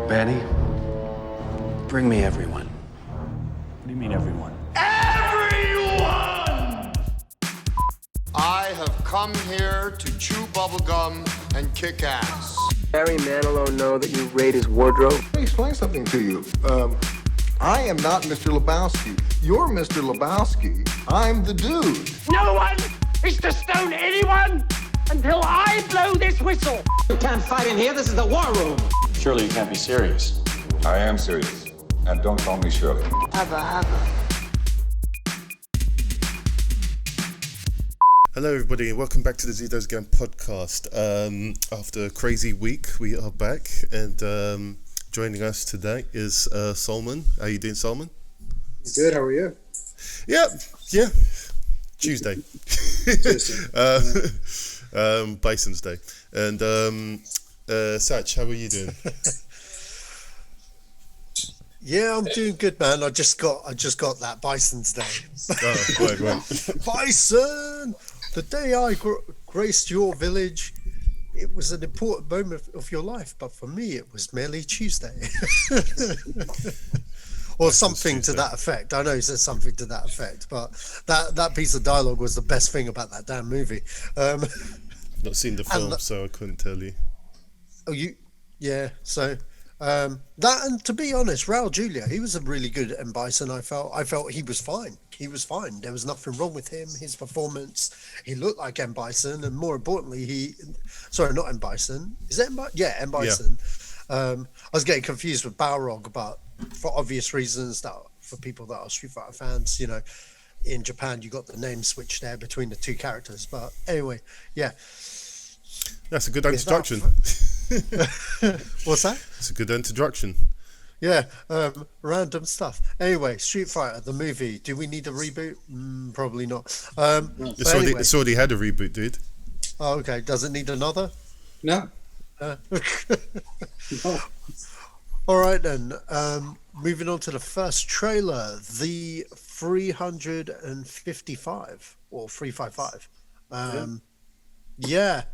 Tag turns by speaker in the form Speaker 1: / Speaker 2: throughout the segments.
Speaker 1: Benny, bring me everyone.
Speaker 2: What do you mean, everyone?
Speaker 3: Everyone!
Speaker 4: I have come here to chew bubblegum and kick ass.
Speaker 5: Barry Manilow know that you raid his wardrobe?
Speaker 6: Let me explain something to you. I am not Mr. Lebowski. You're Mr. Lebowski. I'm the dude.
Speaker 3: No one is to stone anyone until I blow this whistle.
Speaker 7: You can't fight in here. This is the war room.
Speaker 2: Surely you can't be serious.
Speaker 8: I am serious. And don't call me Shirley.
Speaker 9: Hello everybody and welcome back to the Zedos Again podcast. After a crazy week, we are back and joining us today is Salmon. How you doing, Salmon?
Speaker 10: Good, how are you?
Speaker 9: Yeah. Tuesday. Bison's Day. And Sach, how are you doing?
Speaker 10: Yeah, I'm doing good, man. I just got that Bison's Day.
Speaker 9: Oh, right.
Speaker 10: Bison! The day I graced your village, it was an important moment of your life, but for me, it was merely Tuesday. Or something to that effect. I know he said something to that effect, but that piece of dialogue was the best thing about that damn movie.
Speaker 9: Not seen the film, so I couldn't tell you.
Speaker 10: Oh, yeah. So that, and to be honest, Raul Julia, he was a really good M. Bison. I felt he was fine. He was fine. There was nothing wrong with him. His performance, he looked like M. Bison, and more importantly, not M. Bison. Is it M. Bison? Yeah, M. Bison. Yeah. I was getting confused with Balrog, but for obvious reasons, that for people that are Street Fighter fans, you know, in Japan you got the name switch there between the two characters. But anyway, yeah.
Speaker 9: That's a good introduction.
Speaker 10: What's that?
Speaker 9: It's a good introduction.
Speaker 10: Yeah, random stuff. Anyway, Street Fighter, the movie. Do we need a reboot? Probably not.
Speaker 9: It's already had a reboot, dude.
Speaker 10: Oh, okay. Does it need another?
Speaker 11: No.
Speaker 10: No. All right, then. Moving on to the first trailer, the 355 or 355. Yeah.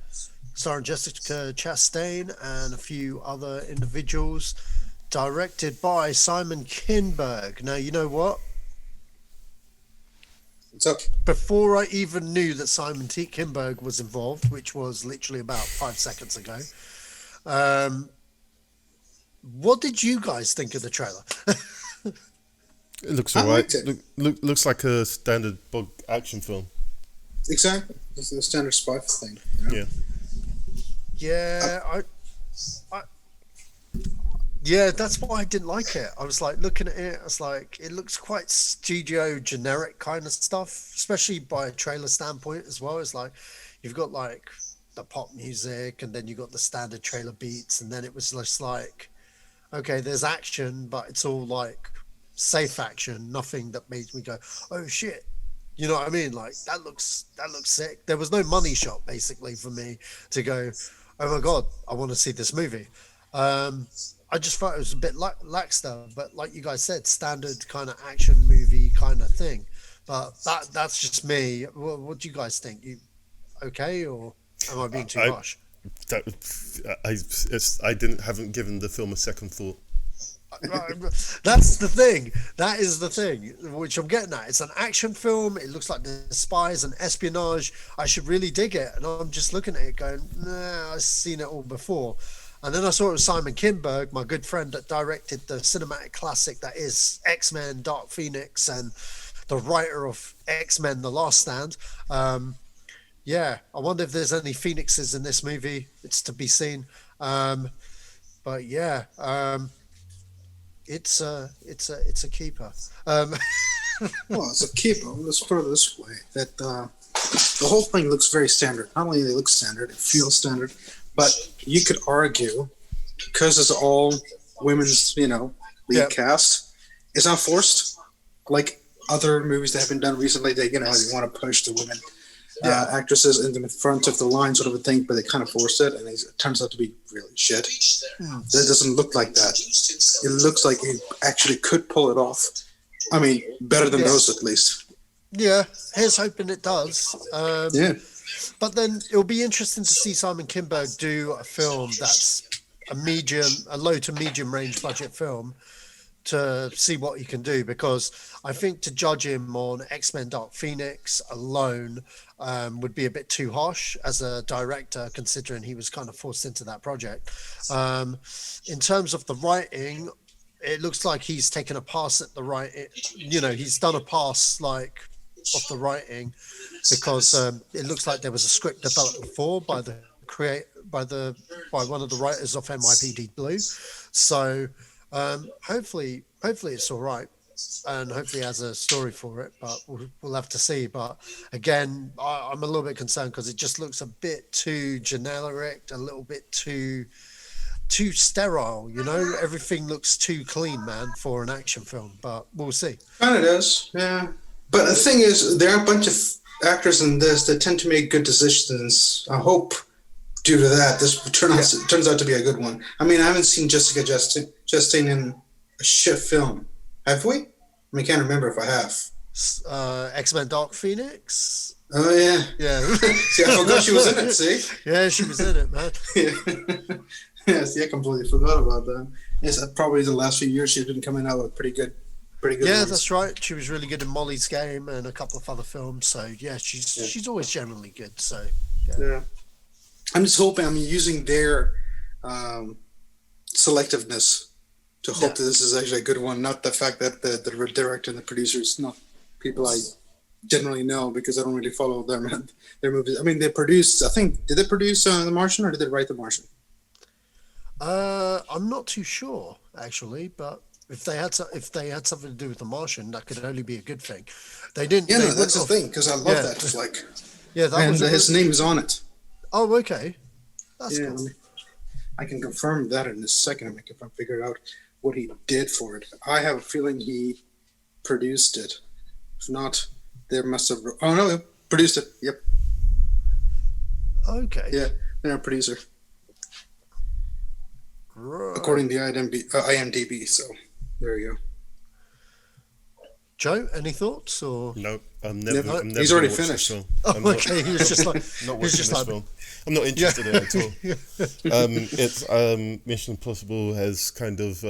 Speaker 10: Starring Jessica Chastain and a few other individuals. Directed by Simon Kinberg. Now, you know what?
Speaker 11: What's up?
Speaker 10: Before I even knew that Simon T. Kinberg was involved, which was literally about 5 seconds ago, what did you guys think of the trailer?
Speaker 9: It looks alright. Looks like a standard bug action film.
Speaker 11: Exactly. It's the standard spy thing.
Speaker 9: You know?
Speaker 10: Yeah. Yeah, that's why I didn't like it. I was like looking at it, I was like, it looks quite studio generic kind of stuff, especially by a trailer standpoint as well. It's like you've got like the pop music and then you got the standard trailer beats, and then it was just like, okay, there's action, but it's all like safe action, nothing that made me go, oh shit. You know what I mean? Like that looks sick. There was no money shot basically for me to go, oh my god, I want to see this movie. I just thought it was a bit lackster, but like you guys said, standard kind of action movie kind of thing. But that's just me. What do you guys think? You okay, or am I being too harsh?
Speaker 9: Haven't given the film a second thought.
Speaker 10: That's the thing. That is the thing, which I'm getting at. It's an action film. It looks like the spies and espionage. I should really dig it, and I'm just looking at it, going, nah, I've seen it all before. And then I saw it was Simon Kinberg, my good friend that directed the cinematic classic that is X-Men, Dark Phoenix, and the writer of X-Men, The Last Stand. Yeah, I wonder if there's any Phoenixes in this movie. It's to be seen. But yeah, it's a keeper.
Speaker 11: Well, it's a keeper. Let's put it this way: that the whole thing looks very standard. Not only it looks standard, it feels standard. But you could argue, because it's all women's, lead cast, it's not forced. Like other movies that have been done recently, they want to push the women actresses in the front of the line, sort of a thing, but they kind of forced it, and it turns out to be really shit. That doesn't look like that. It looks like it actually could pull it off. I mean, better than those at least.
Speaker 10: Yeah, here's hoping it does.
Speaker 11: Yeah.
Speaker 10: But then it'll be interesting to see Simon Kinberg do a film that's a low to medium range budget film to see what he can do, because I think to judge him on X-Men Dark Phoenix alone would be a bit too harsh as a director, considering he was kind of forced into that project. In terms of the writing, it looks like he's taken a pass at the writing. He's done a pass like of the writing, because it looks like there was a script developed before by one of the writers of NYPD Blue. So hopefully it's all right, and hopefully has a story for it, but we'll have to see. But again, I'm a little bit concerned because it just looks a bit too generic, a little bit too sterile. Everything looks too clean, man, for an action film, but we'll see.
Speaker 11: Kind of does, yeah. But the thing is, there are a bunch of actors in this that tend to make good decisions. I hope due to that, this turns out to be a good one. I mean, I haven't seen Jessica Chastain in a shit film. Have we? I can't remember if I have.
Speaker 10: X-Men Dark Phoenix?
Speaker 11: Oh, yeah.
Speaker 10: Yeah.
Speaker 11: See, I forgot she was in it, see?
Speaker 10: Yeah, she was in it, man.
Speaker 11: Yeah. Yeah, see, I completely forgot about that. Yes, probably the last few years she's been coming out with pretty good
Speaker 10: yeah,
Speaker 11: ones.
Speaker 10: That's right. She was really good in Molly's Game and a couple of other films. So, yeah, she's always generally good. So,
Speaker 11: yeah. I'm just hoping I'm using their selectiveness to hope that this is actually a good one, not the fact that the director and the producers, not people I generally know, because I don't really follow their movies. I mean, they produced, I think, did they produce The Martian, or did they write The Martian?
Speaker 10: I'm not too sure, actually, but if they had something to do with The Martian, that could only be a good thing. They didn't.
Speaker 11: Yeah, that's the thing, because I love that flick.
Speaker 10: Yeah,
Speaker 11: his name is on it.
Speaker 10: Oh, okay. That's cool.
Speaker 11: I can confirm that in a second if I figure out what he did for it. I have a feeling he produced it. If not, there must have. Oh no, produced it. Yep.
Speaker 10: Okay.
Speaker 11: Yeah, they're a producer.
Speaker 10: Right.
Speaker 11: According to IMDb, so there you go.
Speaker 10: Joe, any thoughts or?
Speaker 9: No, I'm never.
Speaker 11: He's already finished.
Speaker 10: Oh, okay. He was just like,
Speaker 9: not watching this film. I'm not interested in it at all. It's Mission Impossible has kind of,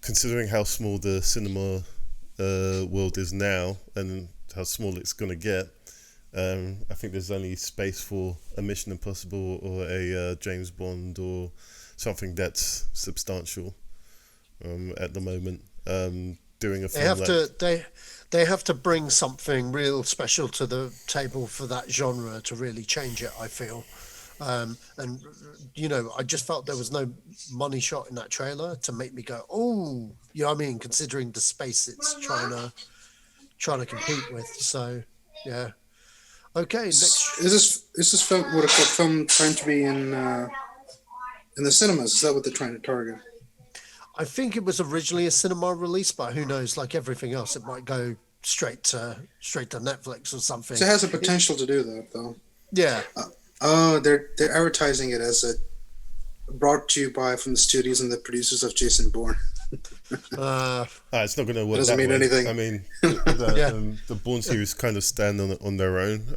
Speaker 9: considering how small the cinema world is now and how small it's going to get, I think there's only space for a Mission Impossible or a James Bond or something that's substantial at the moment. Doing a film
Speaker 10: they have to bring something real special to the table for that genre to really change it, I feel. And I just felt there was no money shot in that trailer to make me go, oh, you know what I mean, considering the space it's trying to compete with. So yeah. Okay, next.
Speaker 11: Is this film trying to be in the cinemas? Is that what they're trying to target?
Speaker 10: I think it was originally a cinema release, but who knows? Like everything else, it might go straight to Netflix or something.
Speaker 11: So it has a potential to do that, though.
Speaker 10: Yeah.
Speaker 11: They're advertising it as brought to you from the studios and the producers of Jason Bourne.
Speaker 9: It's not going to work.
Speaker 11: Doesn't mean anything.
Speaker 9: I mean, the Bourne series kind of stand on their own.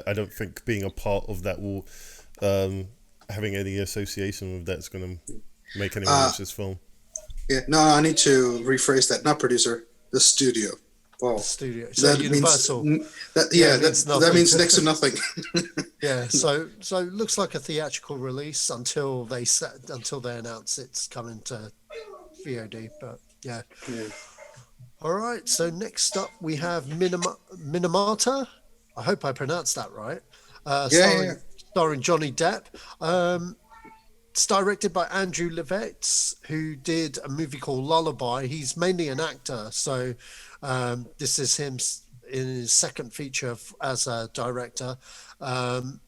Speaker 9: I don't think being a part of that will having any association with that's going to make anyone watch this film.
Speaker 11: Yeah, no, I need to rephrase that. Not producer, the studio. Wow.
Speaker 10: Studio. So that Universal.
Speaker 11: That means next to nothing.
Speaker 10: Yeah. So it looks like a theatrical release until they announce it's coming to VOD. But yeah. All right. So next up we have Minamata. I hope I pronounced that right. Starring Johnny Depp. It's directed by Andrew Levetz, who did a movie called Lullaby. He's mainly an actor, so this is him in his second feature as a director. To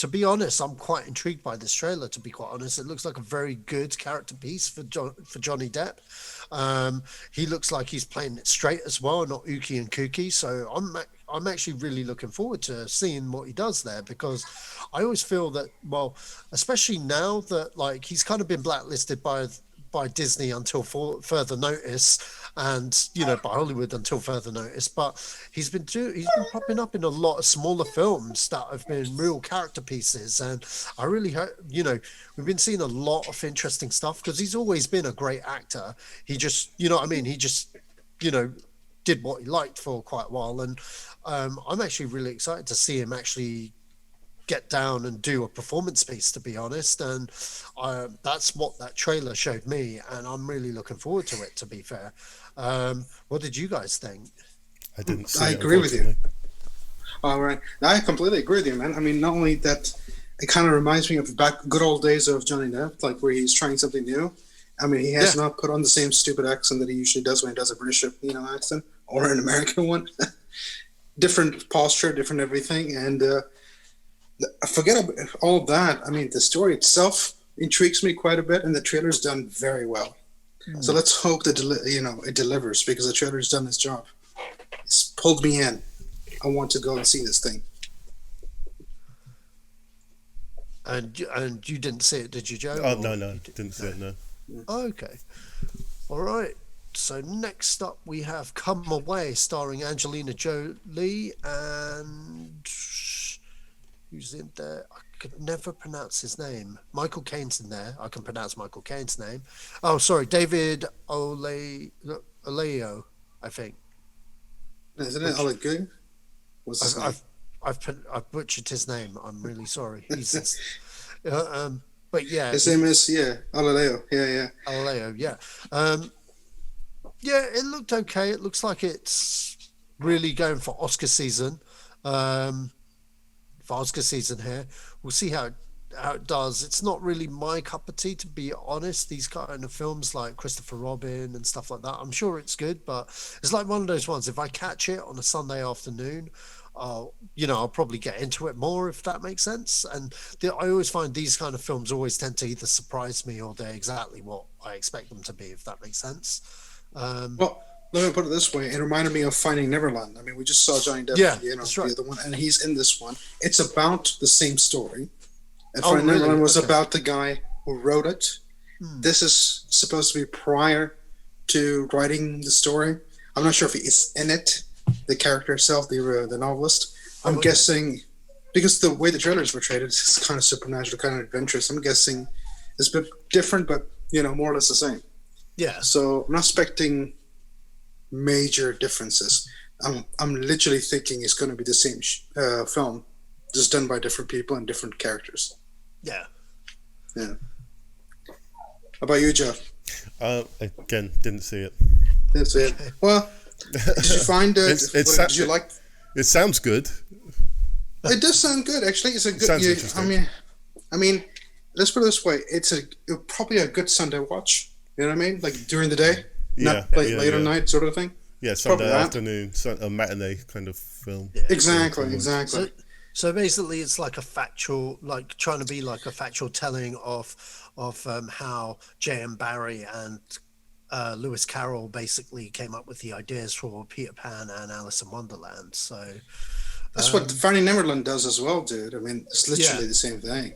Speaker 10: be honest, I'm quite intrigued by this trailer, to be quite honest. It looks like a very good character piece for Johnny Depp. He looks like he's playing it straight as well, not ooky and kooky. So I'm actually really looking forward to seeing what he does there, because I always feel that, well, especially now that like he's kind of been blacklisted by by Disney until further notice, and by Hollywood until further notice. But he's been popping up in a lot of smaller films that have been real character pieces, and I really hope we've been seeing a lot of interesting stuff because he's always been a great actor. He just he just did what he liked for quite a while, and I'm actually really excited to see him actually get down and do a performance piece, to be honest, and that's what that trailer showed me, and I'm really looking forward to it, to be fair. What did you guys think?
Speaker 9: I didn't see
Speaker 11: I
Speaker 9: it,
Speaker 11: agree with you.
Speaker 9: unfortunately.
Speaker 11: All right. I completely agree with you, man. I mean, not only that, it kind of reminds me of good old days of Johnny Depp, like where he's trying something new. I mean, he has not put on the same stupid accent that he usually does when he does a British, accent or an American one. Different posture, different everything, and forget about all that. I mean, the story itself intrigues me quite a bit, and the trailer's done very well. So let's hope that it delivers, because the trailer's done its job. It's pulled me in. I want to go and see this thing.
Speaker 10: And you didn't see it, did you, Joe?
Speaker 9: Oh, no, didn't see it, no.
Speaker 10: Okay. All right. So next up we have Come Away, starring Angelina Jolie and who's in there? I could never pronounce his name. Michael Caine's in there. I can pronounce Michael Caine's name. Oh, sorry, David Oleo, I think.
Speaker 11: Isn't it Olegu? What's his name?
Speaker 10: I've butchered his name. I'm really sorry. He's but yeah,
Speaker 11: his name is Oleo.
Speaker 10: Oleo, yeah. Yeah, it looked okay. It looks like it's really going for Oscar season. Here, we'll see how it does. It's not really my cup of tea, to be honest. These kind of films like Christopher Robin and stuff like that, I'm sure it's good, but it's like one of those ones. If I catch it on a Sunday afternoon, I'll probably get into it more, if that makes sense. And I always find these kind of films always tend to either surprise me or they're exactly what I expect them to be, if that makes sense.
Speaker 11: Well, let me put it this way. It reminded me of Finding Neverland. I mean, we just saw Johnny Depp,
Speaker 10: that's right.
Speaker 11: the other one, and he's in this one. It's about the same story. And Finding Neverland was about the guy who wrote it. This is supposed to be prior to writing the story. I'm not sure if he's in it, the character itself, the novelist. I'm guessing, because the way the trailers portrayed it is kind of supernatural, kind of adventurous. I'm guessing it's a bit different, but, more or less the same.
Speaker 10: Yeah.
Speaker 11: So I'm not expecting major differences. I'm literally thinking it's going to be the same film, just done by different people and different characters.
Speaker 10: Yeah.
Speaker 11: How about you, Joe?
Speaker 9: Again, didn't see it.
Speaker 11: Didn't see it. Well, did you find it? Did you like?
Speaker 9: It sounds good.
Speaker 11: It does sound good, actually. It's a good.
Speaker 9: Sounds interesting.
Speaker 11: I mean, let's put it this way: it's probably a good Sunday watch. You know what I mean? Like during the day, not late at night, sort of thing.
Speaker 9: Yeah, Sunday afternoon, a matinee kind of film.
Speaker 11: Yeah. Exactly.
Speaker 10: So basically, it's like a factual, like trying to be like a factual telling of how J.M. Barrie and Lewis Carroll basically came up with the ideas for Peter Pan and Alice in Wonderland. So
Speaker 11: that's what Finding Neverland does as well, dude. I mean, it's literally the same thing.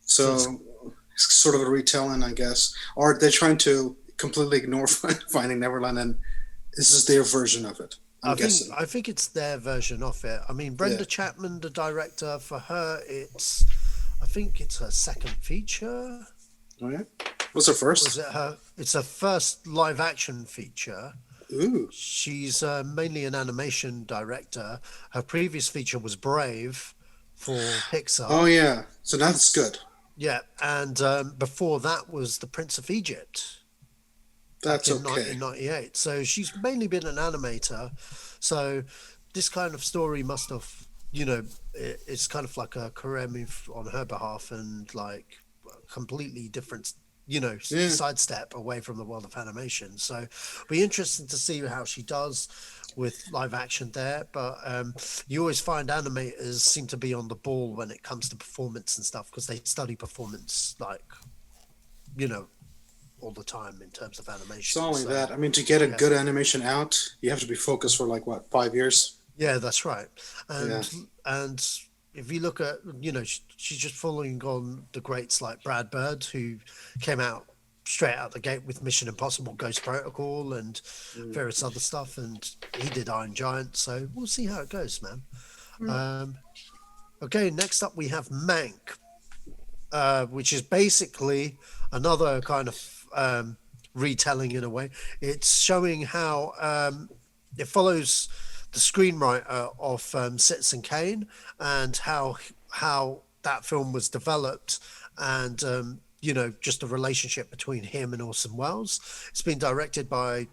Speaker 11: So it's sort of a retelling, I guess, or they're trying to completely ignore Finding Neverland, and this is their version of it. I
Speaker 10: think it's their version of it. I mean, Brenda Chapman, the director, for her, I think it's her second feature.
Speaker 11: Oh yeah, what's her first?
Speaker 10: Was it her? It's her first live action feature.
Speaker 11: Ooh.
Speaker 10: She's mainly an animation director. Her previous feature was Brave for Pixar.
Speaker 11: Oh yeah, so that's good.
Speaker 10: Yeah, and before that was The Prince of Egypt.
Speaker 11: That's
Speaker 10: in
Speaker 11: okay.
Speaker 10: 1998. So she's mainly been an animator. So this kind of story must have, it's kind of like a career move on her behalf, and like completely different, sidestep away from the world of animation. So it'll be interesting to see how she does with live action there. But you always find animators seem to be on the ball when it comes to performance and stuff, because they study performance like, all the time in terms of animation.
Speaker 11: It's not only that. I mean, to get a good animation out, you have to be focused for 5 years?
Speaker 10: Yeah, that's right. And if you look at, she's just following on the greats like Brad Bird, who came out straight out the gate with Mission Impossible Ghost Protocol and various other stuff, and he did Iron Giant, so we'll see how it goes, man. Okay, next up we have Mank, which is basically another kind of retelling in a way. It's showing how it follows the screenwriter of Citizen Kane and how that film was developed, and just the relationship between him and Orson Welles. It's been directed by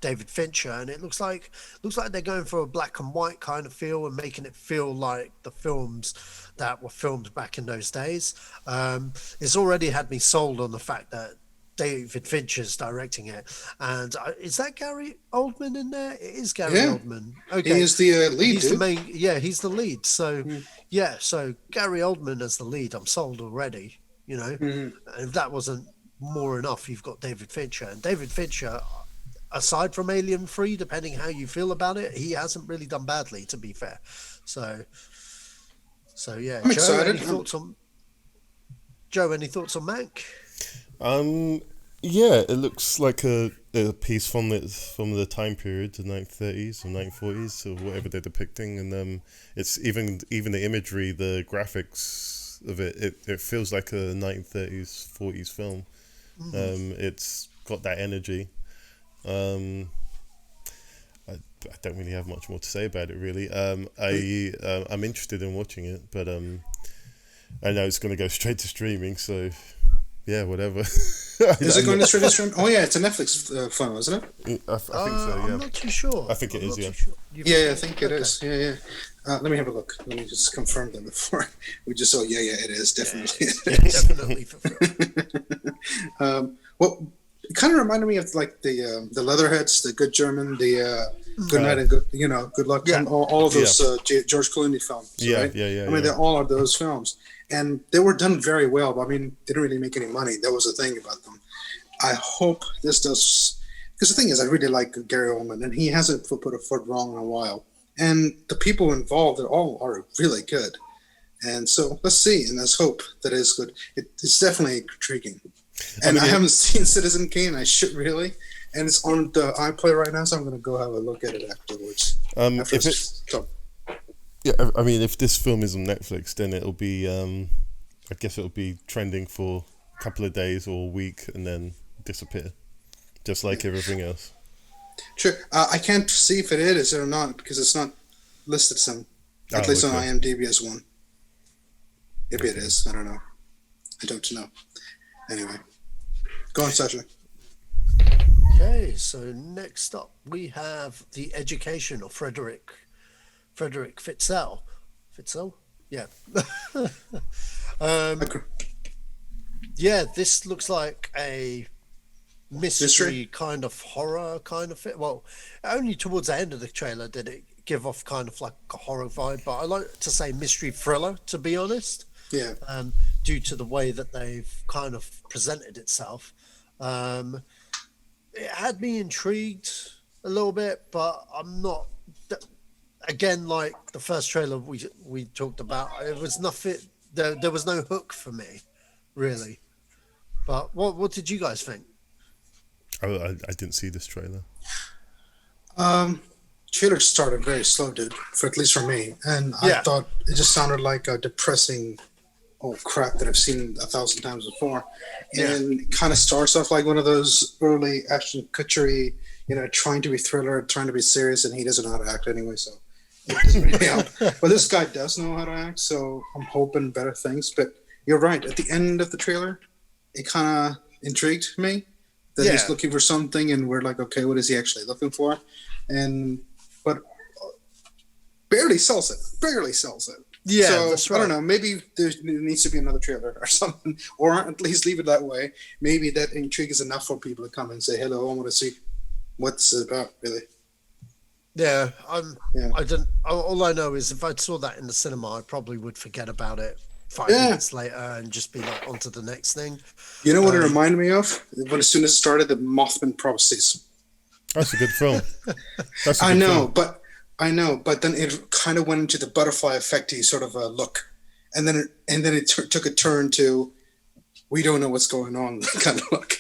Speaker 10: David Fincher, and it looks like they're going for a black and white kind of feel and making it feel like the films that were filmed back in those days. It's already had me sold on the fact that David Fincher's directing it, and is that Gary Oldman in there? It is Gary Oldman. Okay,
Speaker 11: he is the lead.
Speaker 10: He's the main. Yeah, he's the lead. So so Gary Oldman as the lead, I'm sold already. And if that wasn't more enough, you've got David Fincher, and David Fincher, aside from Alien 3, depending how you feel about it, he hasn't really done badly, to be fair. So yeah.
Speaker 11: I'm excited.
Speaker 10: Any thoughts on Mank?
Speaker 9: Yeah, it looks like a piece from the time period, the 1930s or 1940s or whatever they're depicting, and it's even the imagery, the graphics of it feels like a 1930s 40s film. It's got that energy. I don't really have much more to say about it, really. I'm interested in watching it, but I know it's going to go straight to streaming, so yeah, whatever.
Speaker 11: Is it going to straight to stream? Oh yeah, it's a Netflix film, isn't it?
Speaker 9: I think so. Yeah,
Speaker 10: I'm not too sure.
Speaker 9: I think it is. Yeah.
Speaker 10: Sure.
Speaker 11: Yeah, I think it is. Yeah. Let me have a look. Let me just confirm that before we just. Oh yeah, it is definitely.
Speaker 10: Definitely fulfilled.
Speaker 11: Well, it kind of reminded me of like the Leatherheads, the Good German, the Good Night and Good Luck, all of those George Clooney films. Right?
Speaker 9: Yeah.
Speaker 11: I mean, they all are those films, and they were done very well. But I mean, they didn't really make any money. That was the thing about them. I hope this does, because the thing is, I really like Gary Oldman, and he hasn't put a foot wrong in a while. And the people involved are really good. And so let's see, and let's hope that it is good. It's definitely intriguing. And I haven't seen Citizen Kane. I should really. And it's on the iPlayer right now, so I'm going to go have a look at it afterwards.
Speaker 9: If this film is on Netflix, then it'll be, I guess it'll be trending for a couple of days or a week and then disappear, just like everything else.
Speaker 11: Sure. I can't see if it is or not because it's not listed at least on IMDb as one. Maybe it is. I don't know. I don't know. Anyway, go on, Sacha.
Speaker 10: Okay, so next up we have The Education of Frederick Fitzel. Fitzel? Yeah. This looks like a mystery kind of horror kind of fit. Well, only towards the end of the trailer did it give off kind of like a horror vibe, but I like to say mystery thriller, to be honest.
Speaker 11: Yeah.
Speaker 10: Due to the way that they've kind of presented itself. It had me intrigued a little bit, but I'm not. Again, like the first trailer we talked about, it was nothing. There was no hook for me, really. But what did you guys think?
Speaker 9: I didn't see this trailer.
Speaker 11: Trailer started very slow, dude. At least for me, and I thought it just sounded like a depressing old crap that I've seen 1,000 times before. And it kind of starts off like one of those early Ashton Kutcher, trying to be thriller, trying to be serious, and he doesn't know how to act anyway, so it doesn't really help. But this guy does know how to act, so I'm hoping better things. But you're right, at the end of the trailer, it kind of intrigued me that he's looking for something, and we're like, okay, what is he actually looking for? But barely sells it.
Speaker 10: Yeah,
Speaker 11: so
Speaker 10: that's right.
Speaker 11: I don't know. Maybe there needs to be another trailer or something, or at least leave it that way. Maybe that intrigue is enough for people to come and say, "Hello, I want to see what's it about." Really?
Speaker 10: Yeah, I don't. All I know is if I saw that in the cinema, I probably would forget about it 5 minutes later and just be like, on to the next thing.
Speaker 11: You know what it reminded me of? When as soon as it started, the Mothman Prophecies.
Speaker 9: That's a good film.
Speaker 11: I know, but then it kind of went into the butterfly effect-y sort of a look, and then it took a turn to we don't know what's going on kind of look.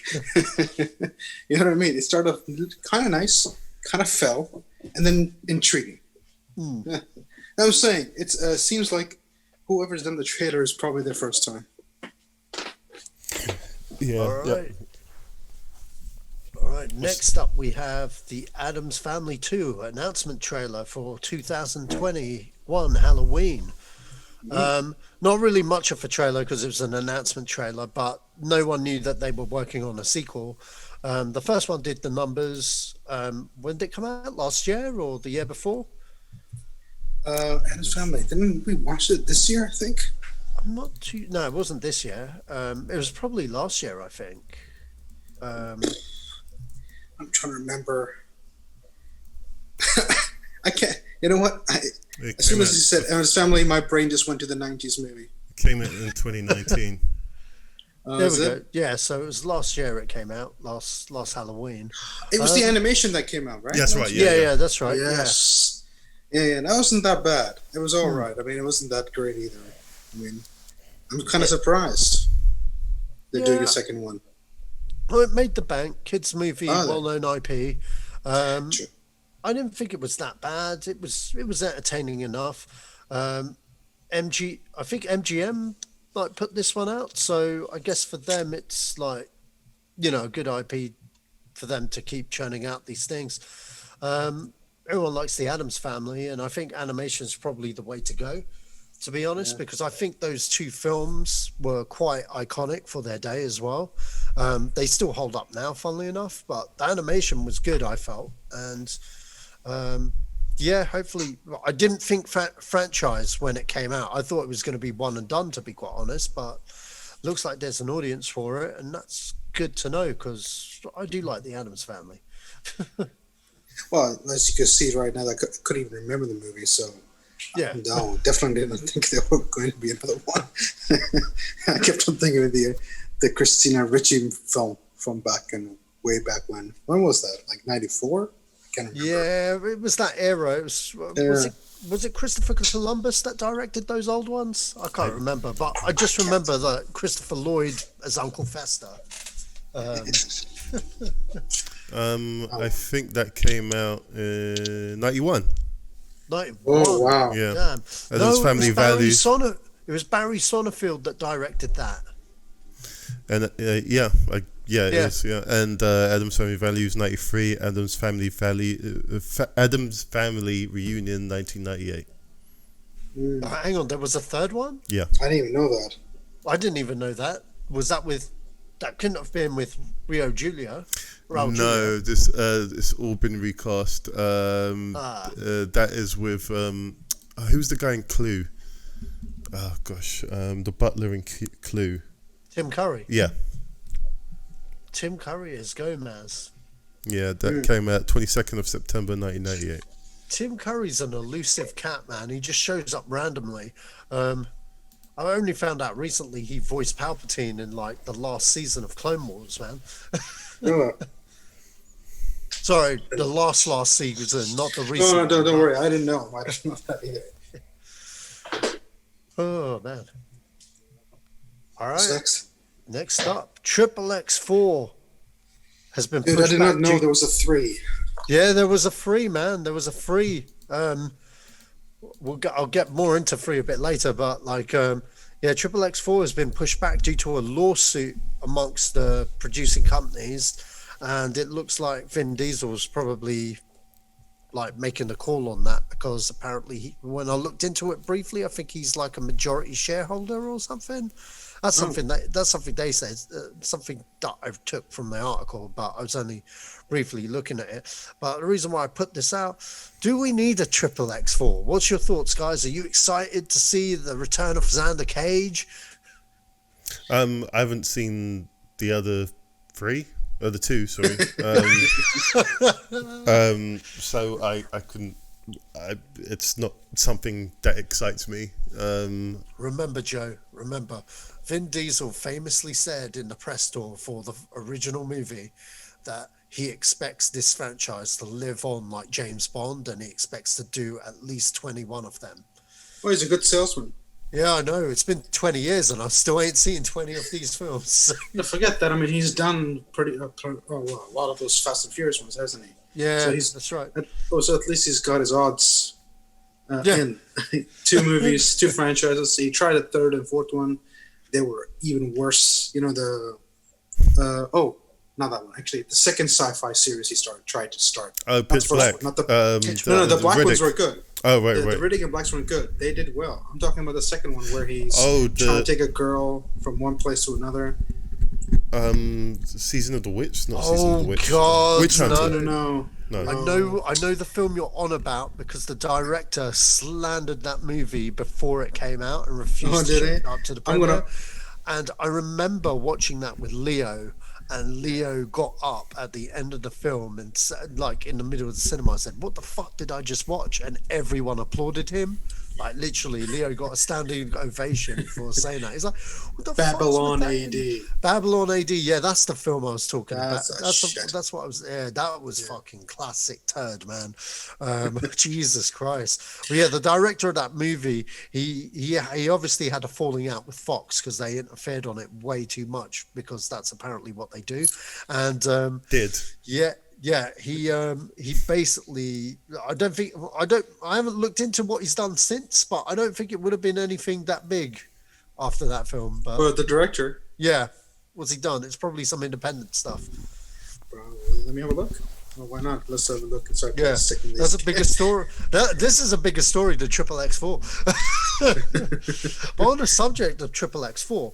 Speaker 11: You know what I mean? It started off kind of nice, kind of fell, and then intriguing. Yeah. I'm saying it seems like whoever's done the trailer is probably their first time.
Speaker 9: Yeah.
Speaker 10: All right. All right. Next up, we have the Addams Family 2 announcement trailer for 2021 Halloween. Not really much of a trailer because it was an announcement trailer, but no one knew that they were working on a sequel. The first one did the numbers. When did it come out? Last year or the year before?
Speaker 11: Addams Family. Didn't we watch it this year, I think?
Speaker 10: I'm not too... No, it wasn't this year. It was probably last year, I think.
Speaker 11: I'm trying to remember. I can't... You know what? As soon as you said Addams Family, my brain just went to the 90s movie.
Speaker 9: It came out in 2019.
Speaker 10: There we go. Yeah, so it was last year it came out, last Halloween.
Speaker 11: It was the animation that came out, right?
Speaker 9: That's right.
Speaker 10: Yeah, that's right.
Speaker 11: Yes. Yeah, that wasn't that bad. It was all right. I mean, it wasn't that great either. I mean, I'm kind of surprised they're doing a second one.
Speaker 10: Well, it made the bank. Kids movie, well-known IP.
Speaker 11: True.
Speaker 10: I didn't think it was that bad. It was entertaining enough. I think MGM like put this one out, so I guess for them it's like, you know, a good IP for them to keep churning out these things. Everyone likes the Addams Family, and I think animation is probably the way to go, to be honest, because I think those two films were quite iconic for their day as well. They still hold up now, funnily enough, but the animation was good, I felt. And hopefully, I didn't think franchise when it came out. I thought it was going to be one and done, to be quite honest, but looks like there's an audience for it, and that's good to know because I do like the Addams Family.
Speaker 11: Well, as you can see right now, I couldn't even remember the movie, so no, definitely didn't think there was going to be another one. I kept on thinking of the Christina Ricci film from way back when. When was that? Like 94? I can't remember.
Speaker 10: Yeah, it was that era. It was it Christopher Columbus that directed those old ones? I can't remember, but I just remember that Christopher Lloyd as Uncle Fester.
Speaker 9: I think that came out in 91.
Speaker 10: 91.
Speaker 11: Oh, wow.
Speaker 9: Yeah.
Speaker 10: Damn.
Speaker 9: Addams Family Values.
Speaker 10: It was Barry Sonnenfeld that directed that.
Speaker 9: And it is. Yeah. And Addams Family Values 93. Addams Family Reunion 1998.
Speaker 10: Hang on, there was a third one?
Speaker 9: Yeah.
Speaker 11: I didn't even know that.
Speaker 10: I didn't even know that. Was that with? That couldn't have been with Raul Julia.
Speaker 9: It's all been recast. That is with who's the guy in Clue? Oh gosh, the butler in Clue.
Speaker 10: Tim Curry.
Speaker 9: Yeah.
Speaker 10: Tim Curry is Gomez.
Speaker 9: Yeah, that came out 22nd of September 1998.
Speaker 10: Tim Curry's an elusive cat, man. He just shows up randomly. I only found out recently he voiced Palpatine in like the last season of Clone Wars, man. Sorry, the last season, not the recent.
Speaker 11: No, don't worry. I didn't know. I didn't know that either.
Speaker 10: Oh man! All right.
Speaker 11: What's next?
Speaker 10: Next up, XXX4 has been.
Speaker 11: Dude, I did not know there was a 3.
Speaker 10: Yeah, there was a 3, man. There was a 3. I'll get more into 3 a bit later, but XXX4 has been pushed back due to a lawsuit amongst the producing companies, and it looks like Vin Diesel's probably like making the call on that because apparently when I looked into it briefly, I think he's like a majority shareholder or something. That's something they said, something that I took from the article, but I was only briefly looking at it. But the reason why I put this out, do we need a XXX4? What's your thoughts, guys? Are you excited to see the return of Xander Cage?
Speaker 9: I haven't seen the other 2, sorry. So I couldn't. It's not something that excites me.
Speaker 10: Remember, Joe, Vin Diesel famously said in the press tour for the original movie that he expects this franchise to live on like James Bond, and he expects to do at least 21 of them.
Speaker 11: Well, he's a good salesman.
Speaker 10: Yeah, I know. It's been 20 years and I still ain't seen 20 of these films.
Speaker 11: No, forget that. I mean, he's done a lot of those Fast and Furious ones, hasn't he?
Speaker 10: Yeah,
Speaker 11: so
Speaker 10: that's right.
Speaker 11: So at least he's got his odds
Speaker 10: Yeah.
Speaker 11: in. 2 movies, 2 franchises. He tried a 3rd and 4th one. They were even worse. You know, not that one. Actually, the second sci-fi series he tried to start.
Speaker 9: Oh, Pitch Black.
Speaker 11: Not the the black
Speaker 9: Riddick.
Speaker 11: ones were good.
Speaker 9: Oh, right.
Speaker 11: The Riddick and Blacks were good. They did well. I'm talking about the second one where he's
Speaker 9: Oh,
Speaker 11: trying to take a girl from one place to another.
Speaker 9: Season of the Witch? Not Season of the Witch.
Speaker 10: God,
Speaker 9: Witch Hunter.
Speaker 11: No.
Speaker 10: I know the film you're on about because the director slandered that movie before it came out and refused to show it up to the premiere. And I remember watching that with Leo, and Leo got up at the end of the film and said, like in the middle of the cinema, said, "What the fuck did I just watch?" And everyone applauded him. Like literally, Leo got a standing ovation for saying that. He's like, "What the
Speaker 11: Babylon
Speaker 10: fuck?"
Speaker 11: AD.
Speaker 10: Babylon AD. Yeah, that's the film I was talking about.
Speaker 11: Shit.
Speaker 10: That's what I was. Yeah, that was fucking classic turd, man. Jesus Christ. But yeah, the director of that movie, he obviously had a falling out with Fox because they interfered on it way too much because that's apparently what they do. And Yeah, he basically I haven't looked into what he's done since, but I don't think it would have been anything that big after that film. But
Speaker 11: the director,
Speaker 10: yeah, what's he done? It's probably some independent stuff.
Speaker 11: Let me have a look. Well, why not? Let's have a look and start sticking these.
Speaker 10: That's a bigger story. This is a bigger story than Triple X4. But on the subject of Triple X4,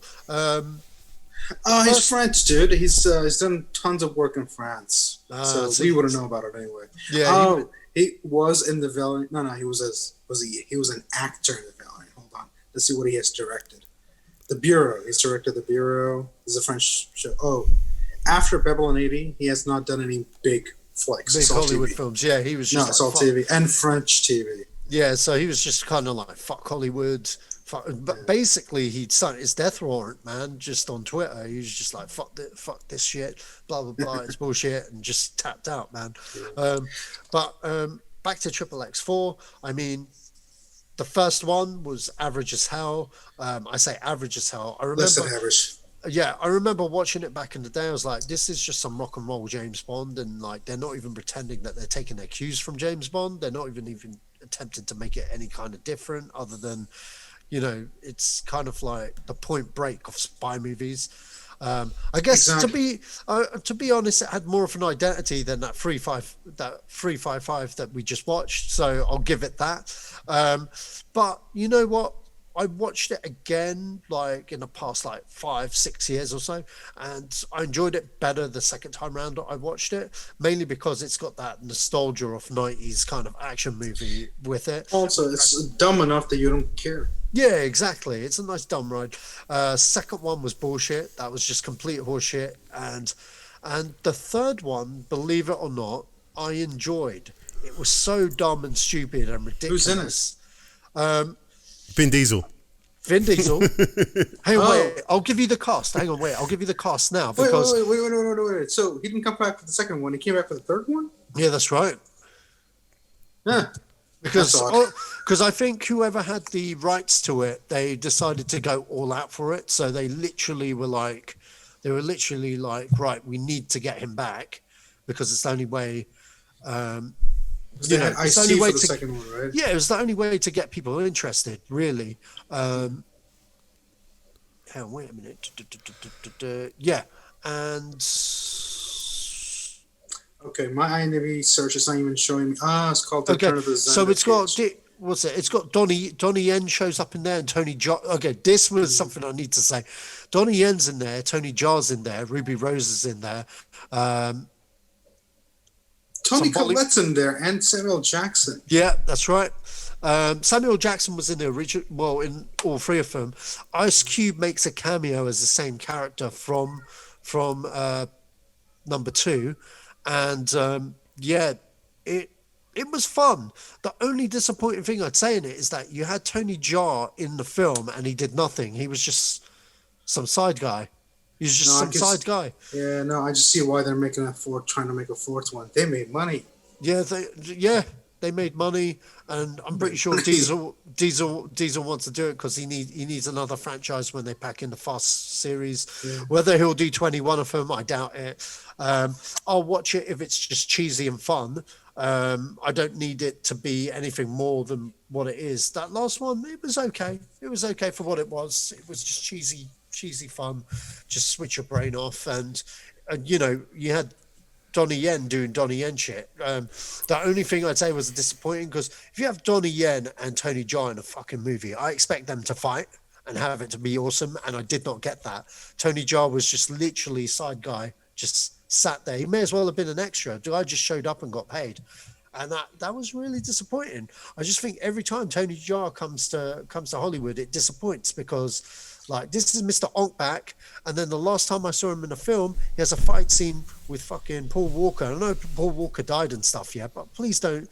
Speaker 11: he's French, dude. He's done tons of work in France, so we wouldn't know about it anyway.
Speaker 10: Yeah.
Speaker 11: He was in the Valiant. No, he was he was an actor in the Valiant. Hold on, let's see what he has directed. The Bureau. He's directed The Bureau. This is a French show. Oh, after Babylon 80, he has not done any big flicks.
Speaker 10: Big Hollywood films. Yeah, he was just
Speaker 11: it's all TV and French TV.
Speaker 10: Yeah, so he was just kind of like fuck Hollywood. But basically, he'd signed his death warrant, man, just on Twitter. He was just like, fuck this shit, blah, blah, blah, it's bullshit, and just tapped out, man. But back to Triple X4, I mean, the first one was average as hell. I say average as hell. I remember,
Speaker 11: less than average.
Speaker 10: Yeah, I remember watching it back in the day. I was like, this is just some rock and roll James Bond, and like they're not even pretending that they're taking their cues from James Bond. They're not even attempting to make it any kind of different other than... You know, it's kind of like the Point Break of spy movies. I guess exactly. To be honest, it had more of an identity than that 355 that we just watched. So I'll give it that. But you know what? I watched it again, like in the past, like 5-6 years or so, and I enjoyed it better the second time round that I watched it, mainly because it's got that nostalgia of 90s kind of action movie with it.
Speaker 11: Also, it's dumb enough that you don't care.
Speaker 10: Yeah, exactly. It's a nice dumb ride. Second one was bullshit. That was just complete horseshit. And the third one, believe it or not, I enjoyed. It was so dumb and stupid and ridiculous.
Speaker 11: Who's in it?
Speaker 9: Vin Diesel.
Speaker 10: Vin Diesel. Hang on, wait. I'll give you the cast. Hang on, wait. I'll give you the cast now because
Speaker 11: wait. So he didn't come back for the second one. He came back for the third one.
Speaker 10: Yeah, that's right.
Speaker 11: Yeah.
Speaker 10: Because I think whoever had the rights to it, they decided to go all out for it. So they literally were like, right, we need to get him back because it's the only way.
Speaker 11: You know, I see for the second one, right?
Speaker 10: Yeah, it was the only way to get people interested, really. Hang on, wait a minute. Yeah, and
Speaker 11: okay, my IMDb search is not even showing me. It's called the Return of the
Speaker 10: So it's got what's it? It's got Donnie Yen shows up in there and Tony Jaa. Okay, this was something I need to say. Donnie Yen's in there, Tony Jaa's in there, Ruby Rose is in there.
Speaker 11: Tony Collette's in there and Samuel Jackson.
Speaker 10: Yeah, that's right. Samuel Jackson was in the original, well, in all three of them. Ice Cube makes a cameo as the same character from number 2, and it was fun. The only disappointing thing I'd say in it is that you had Tony Jaa in the film and he did nothing. He was just some side guy. He's just side guy.
Speaker 11: Yeah, no, I just see why they're trying to make a fourth one. They made money.
Speaker 10: Yeah, They made money, and I'm pretty sure Diesel wants to do it because he needs another franchise when they pack in the Fast series.
Speaker 11: Yeah.
Speaker 10: Whether he'll do 21 of them, I doubt it. I'll watch it if it's just cheesy and fun. I don't need it to be anything more than what it is. That last one, it was okay. It was okay for what it was. It was just cheesy fun. Just switch your brain off, and you know, you had Donnie Yen doing Donnie Yen shit. The only thing I'd say was disappointing, because if you have Donnie Yen and Tony Jaa in a fucking movie, I expect them to fight and have it to be awesome, and I did not get that. Tony Jaa was just literally side guy, just sat there. He may as well have been an extra. The guy just showed up and got paid, and that was really disappointing. I just think every time Tony Jaa comes to Hollywood, it disappoints, because like, this is Mr. Onkback, and then the last time I saw him in a film, he has a fight scene with fucking Paul Walker. I know Paul Walker died and stuff, yeah, but please don't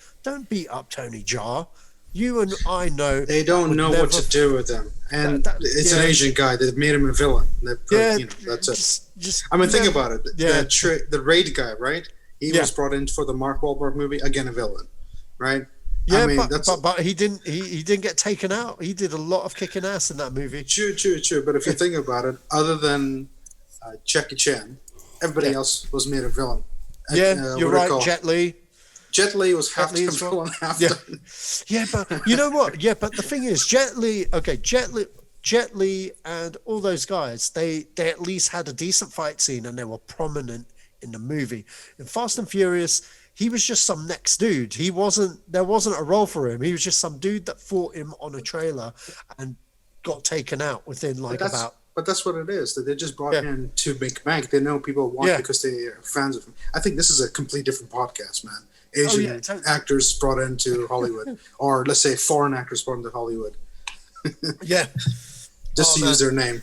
Speaker 10: beat up Tony Jaa. You and I know
Speaker 11: they don't know what to do with him, and it's an Asian guy that made him a villain. That's it. Just I mean, think about it. Yeah, the Raid guy, right? He was brought in for the Mark Wahlberg movie, again a villain, right?
Speaker 10: Yeah, I mean, but he didn't get taken out. He did a lot of kicking ass in that movie.
Speaker 11: True. But if you think about it, other than Jackie Chan, everybody else was made a villain.
Speaker 10: Yeah, you're right. Jet Li.
Speaker 11: Jet Li was half the villain, half the...
Speaker 10: Yeah, but you know what? Yeah, but the thing is, Jet Li, and all those guys, they at least had a decent fight scene, and they were prominent in the movie. In Fast and Furious, he was just some next dude. There wasn't a role for him. He was just some dude that fought him on a trailer and got taken out within
Speaker 11: But that's what it is. That they just brought in to make bank. They know people want because they are fans of him. I think this is a completely different podcast, man. Asian actors brought into Hollywood, or let's say foreign actors brought into Hollywood. Just to use their name.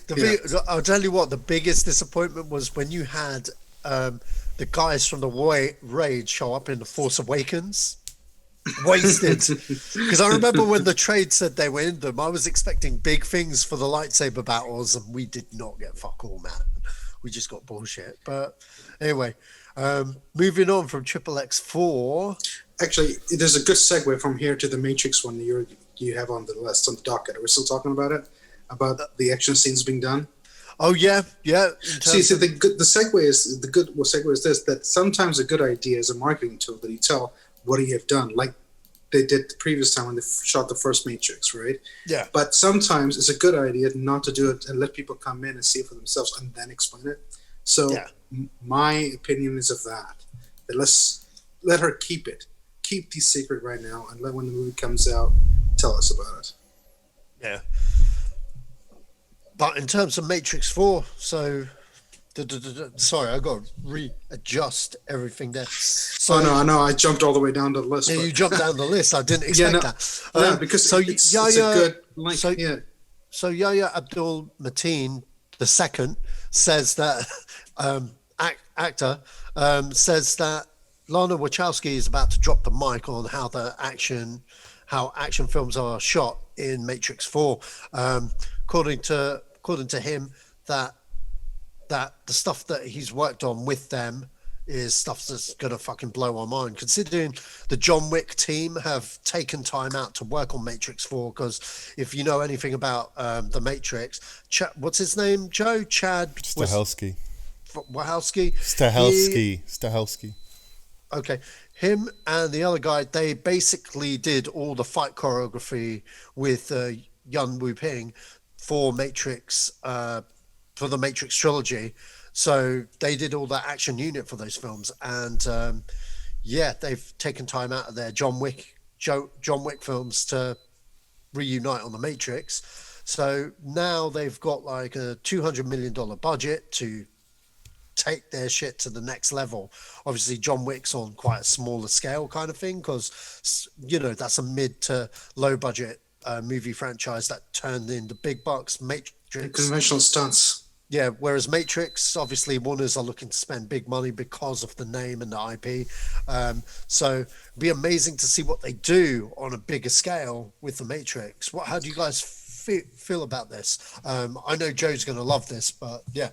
Speaker 10: I'll tell you what, the biggest disappointment was when you had the guys from the Raid show up in The Force Awakens. Wasted. Because I remember when the trade said they were in them, I was expecting big things for the lightsaber battles, and we did not get fuck all, man. We just got bullshit. But anyway, moving on from XXX4.
Speaker 11: Actually, there's a good segue from here to the Matrix one you have on the list, on the docket. Are we still talking about it? About the action scenes being done?
Speaker 10: Oh yeah.
Speaker 11: See, the segue is this: that sometimes a good idea is a marketing tool that you tell what you have done, like they did the previous time when they shot the first Matrix, right? Yeah. But sometimes it's a good idea not to do it and let people come in and see it for themselves and then explain it. So my opinion is of that let's let her keep the secret right now, and let when the movie comes out, tell us about it.
Speaker 10: Yeah. But in terms of Matrix 4, so sorry, I got to readjust everything there. So,
Speaker 11: I know. I jumped all the way down the list.
Speaker 10: Yeah, you jumped down the list. I didn't expect that.
Speaker 11: Because it's a good link.
Speaker 10: So Yahya Abdul Mateen II says that actor says that Lana Wachowski is about to drop the mic on how action films are shot in Matrix 4. According to him, that the stuff that he's worked on with them is stuff that's gonna fucking blow our mind, considering the John Wick team have taken time out to work on Matrix 4. Because if you know anything about the Matrix, what's his name, Joe? Chad
Speaker 9: Stahelski.
Speaker 10: Stahelski. Okay, him and the other guy, they basically did all the fight choreography with Yun Wu Ping for Matrix, for the Matrix trilogy. So they did all that action unit for those films, and they've taken time out of their John Wick films to reunite on the Matrix. So now they've got like a $200 million budget to take their shit to the next level. Obviously, John Wick's on quite a smaller scale kind of thing, because that's a mid to low budget movie franchise that turned into big bucks. Matrix,
Speaker 11: conventional stunts.
Speaker 10: Yeah, whereas Matrix, obviously Warners are looking to spend big money because of the name and the IP. So it'd be amazing to see what they do on a bigger scale with the Matrix. How do you guys feel about this? I know Joe's going to love this, but yeah.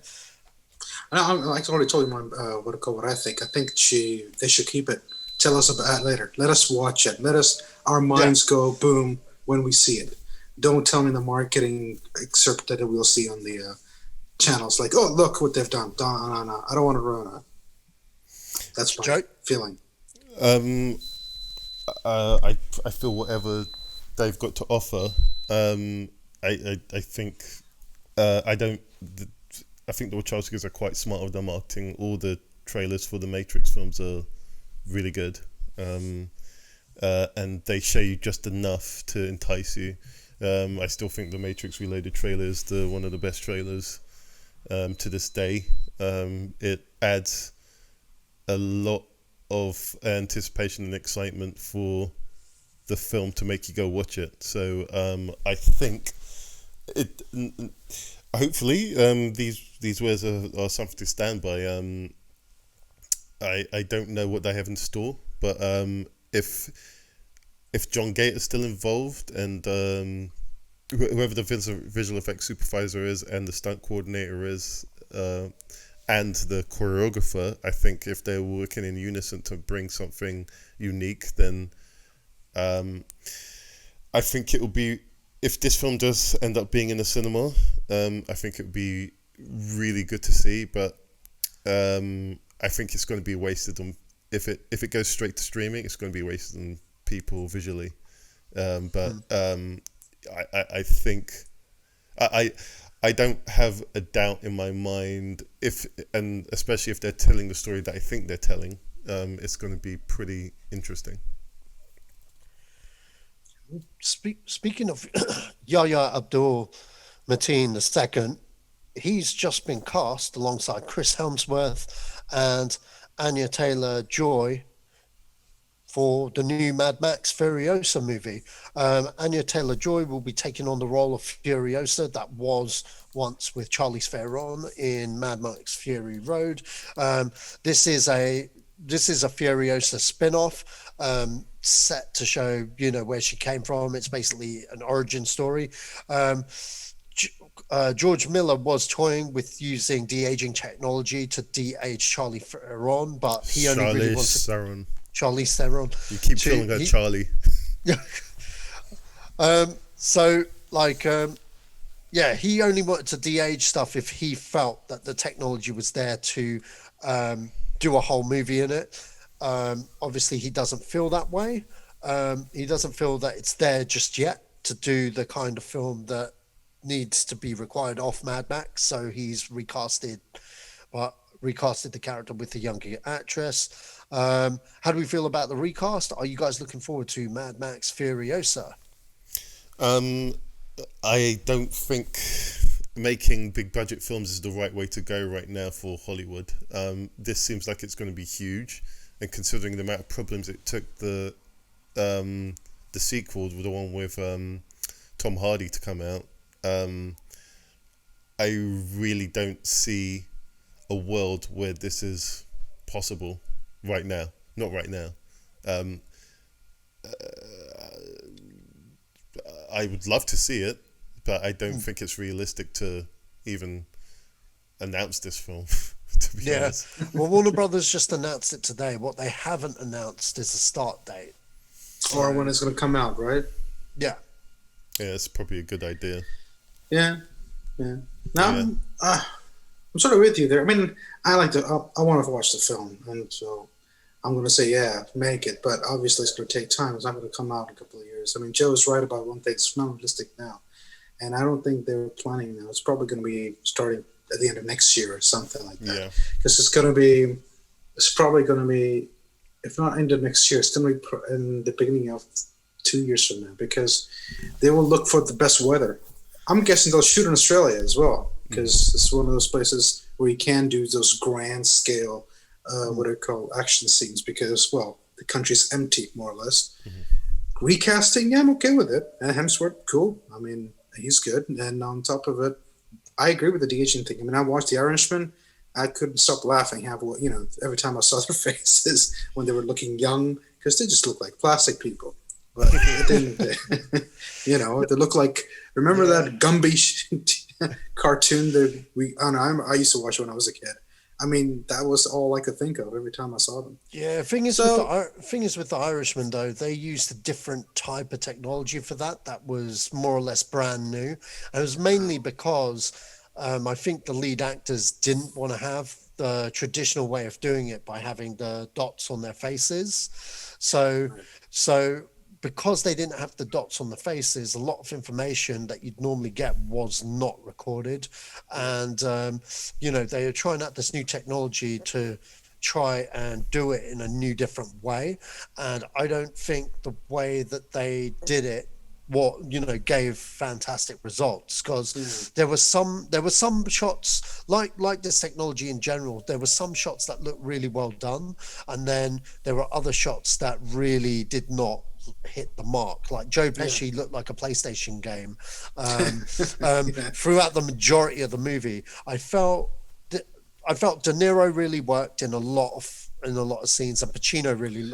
Speaker 11: I already told you what I think. I think they should keep it. tell us about it later. Let us watch it. Our minds go boom when we see it. Don't tell me the marketing excerpt that we'll see on the channels. Like, oh, look what they've done. No. I don't want to ruin it. That's my feeling.
Speaker 9: I feel whatever they've got to offer. I think I think the Wachowskis are quite smart with their marketing. All the trailers for the Matrix films are really good, and they show you just enough to entice you. I still think the Matrix Reloaded trailer is one of the best trailers to this day. It adds a lot of anticipation and excitement for the film to make you go watch it. So I think it. Hopefully, these words are something to stand by. I don't know what they have in store, but if John Gate is still involved and whoever the visual effects supervisor is and the stunt coordinator is and the choreographer, I think if they're working in unison to bring something unique, then I think it will be, if this film does end up being in the cinema, I think it would be really good to see, but I think it's going to be wasted on, if it goes straight to streaming, it's going to be wasted on people visually. I think I don't have a doubt in my mind, and especially if they're telling the story that I think they're telling, it's going to be pretty interesting.
Speaker 10: Speaking of Yahya Abdul-Mateen II, he's just been cast alongside Chris Hemsworth and Anya Taylor-Joy for the new Mad Max Furiosa movie. Anya Taylor-Joy will be taking on the role of Furiosa that was once with Charlize Theron in Mad Max Fury Road. This is a Furiosa spin-off set to show, where she came from. It's basically an origin story. George Miller was toying with using de-aging technology to de-age Charlize Theron, but he only really wanted... Charlize Theron.
Speaker 9: You keep calling her Charlie.
Speaker 10: Yeah. He only wanted to de-age stuff if he felt that the technology was there to do a whole movie in it. Obviously, he doesn't feel that way. He doesn't feel that it's there just yet to do the kind of film that needs to be required off Mad Max. So he's recasted the character with a younger actress. How do we feel about the recast? Are you guys looking forward to Mad Max Furiosa?
Speaker 9: I don't think making big budget films is the right way to go right now for Hollywood. This seems like it's going to be huge, and considering the amount of problems it took the sequel, the one with Tom Hardy, to come out, I really don't see a world where this is possible right now. Not right now. I would love to see it, but I don't think it's realistic to even announce this film, to be honest.
Speaker 10: Well, Warner Brothers just announced it today. What they haven't announced is a start date.
Speaker 11: Or when it's going to come out, right?
Speaker 10: Yeah.
Speaker 9: Yeah, it's probably a good idea.
Speaker 11: Yeah. Now, I'm sort of with you there. I mean, I want to watch the film, and so I'm going to say, yeah, make it. But obviously, it's going to take time. It's not going to come out in a couple of years. I mean, Joe's right about one thing. It's not realistic now. And I don't think they're planning now. It's probably going to be starting at the end of next year or something like that. Because it's probably going to be, if not end of next year, it's going to be in the beginning of 2 years from now, because they will look for the best weather. I'm guessing they'll shoot in Australia as well, because it's one of those places where you can do those grand scale, what are called action scenes, because, well, the country's empty, more or less. Recasting, yeah, I'm okay with it. And Hemsworth, cool. I mean, he's good. And on top of it, I agree with the de-aging thing. I mean, I watched The Irishman. I couldn't stop laughing every time I saw their faces when they were looking young, because they just look like plastic people. But then, they look like, remember that Gumby cartoon that I used to watch when I was a kid. I mean, that was all I could think of every time I saw them.
Speaker 10: Yeah, thing is with the Irishman though, they used a different type of technology for that. That was more or less brand new, and it was mainly because I think the lead actors didn't want to have the traditional way of doing it by having the dots on their faces. So because they didn't have the dots on the faces, a lot of information that you'd normally get was not recorded. And, they are trying out this new technology to try and do it in a new, different way. And I don't think the way that they did it gave fantastic results, because there were some shots like this technology in general. There were some shots that looked really well done, and then there were other shots that really did not hit the mark. Like Joe Pesci looked like a PlayStation game throughout the majority of the movie. I felt De Niro really worked in a lot of scenes, and Pacino really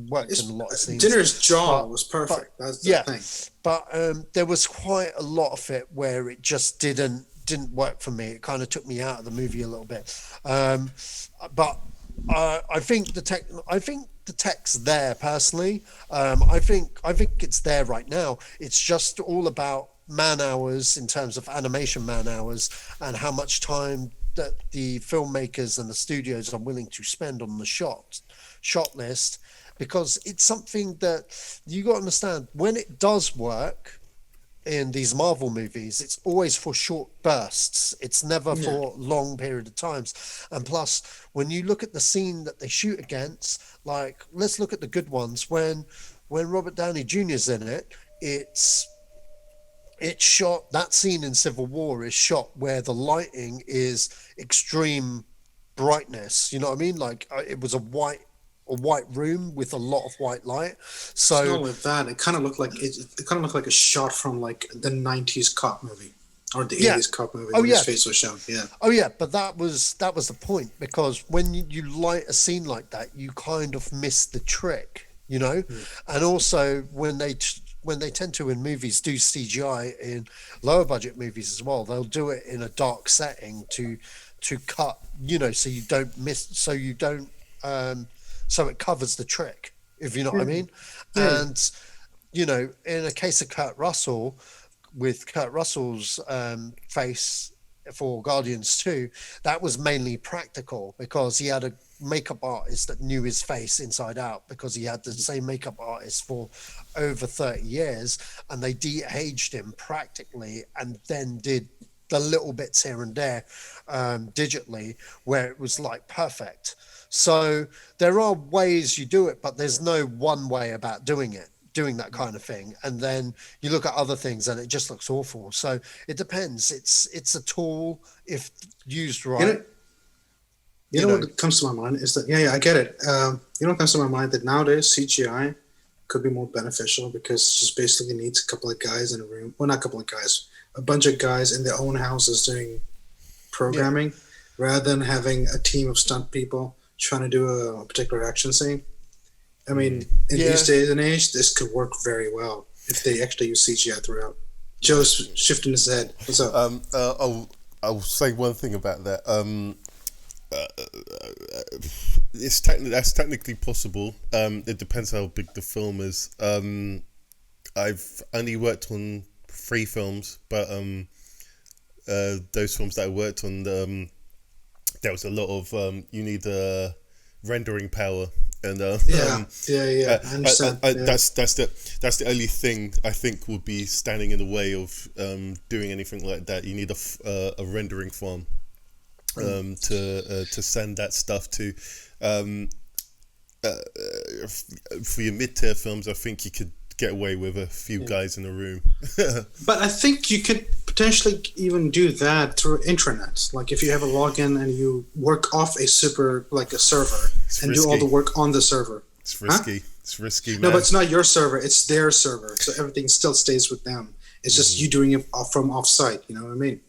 Speaker 10: worked in a lot of scenes.
Speaker 11: Dinner's jaw was perfect. That's the thing.
Speaker 10: But there was quite a lot of it where it just didn't work for me. It kind of took me out of the movie a little bit. But I think the tech's there personally. I think it's there right now. It's just all about man hours in terms of animation man hours, and how much time that the filmmakers and the studios are willing to spend on the shot list, because it's something that you got to understand. When it does work in these Marvel movies, it's always for short bursts. It's never for long period of times. And plus, when you look at the scene that they shoot against, like, let's look at the good ones. When Robert Downey Jr.'s in it, it's shot, that scene in Civil War is shot where the lighting is extreme brightness. You know what I mean? Like, it was a white room with a lot of white light. So
Speaker 11: it's not like that. It kind of looked like a shot from like the 90s cop movie or the 80s cop movie. His face was shown. Yeah.
Speaker 10: Oh yeah, but that was the point, because when you light a scene like that, you kind of miss the trick, you know. And also when they tend to in movies do CGI in lower budget movies as well, they'll do it in a dark setting to cut, so you don't miss, so it covers the trick, if you know what I mean. And in a case of Kurt Russell, with Kurt Russell's face for Guardians 2, that was mainly practical, because he had a makeup artist that knew his face inside out, because he had the same makeup artist for over 30 years, and they de-aged him practically, and then did the little bits here and there digitally, where it was like perfect. So there are ways you do it, but there's no one way about doing that kind of thing. And then you look at other things and it just looks awful. So it depends. It's a tool if used right.
Speaker 11: You know what comes to my mind is that, I get it. What comes to my mind, that nowadays CGI could be more beneficial, because it just basically needs a couple of guys in a room. Well, not a couple of guys, a bunch of guys in their own houses doing programming, rather than having a team of stunt people trying to do a particular action scene. I mean, in these days and age, this could work very well if they actually use CGI throughout. Joe's shifting his head. What's up?
Speaker 9: I'll say one thing about that. That's technically possible. It depends how big the film is. I've only worked on 3 films, but those films that I worked on, there was a lot of you need rendering power, and I understand. That's the only thing I think would be standing in the way of doing anything like that. You need a rendering farm to send that stuff to. For your mid-tier films, I think you could get away with a few guys in a room.
Speaker 11: But I think you could potentially even do that through intranet. Like if you have a login and you work off a server and do all the work on the server.
Speaker 9: It's risky. It's risky, man.
Speaker 11: No, but it's not your server. It's their server. So everything still stays with them. It's just you doing it from off-site. You know what I mean?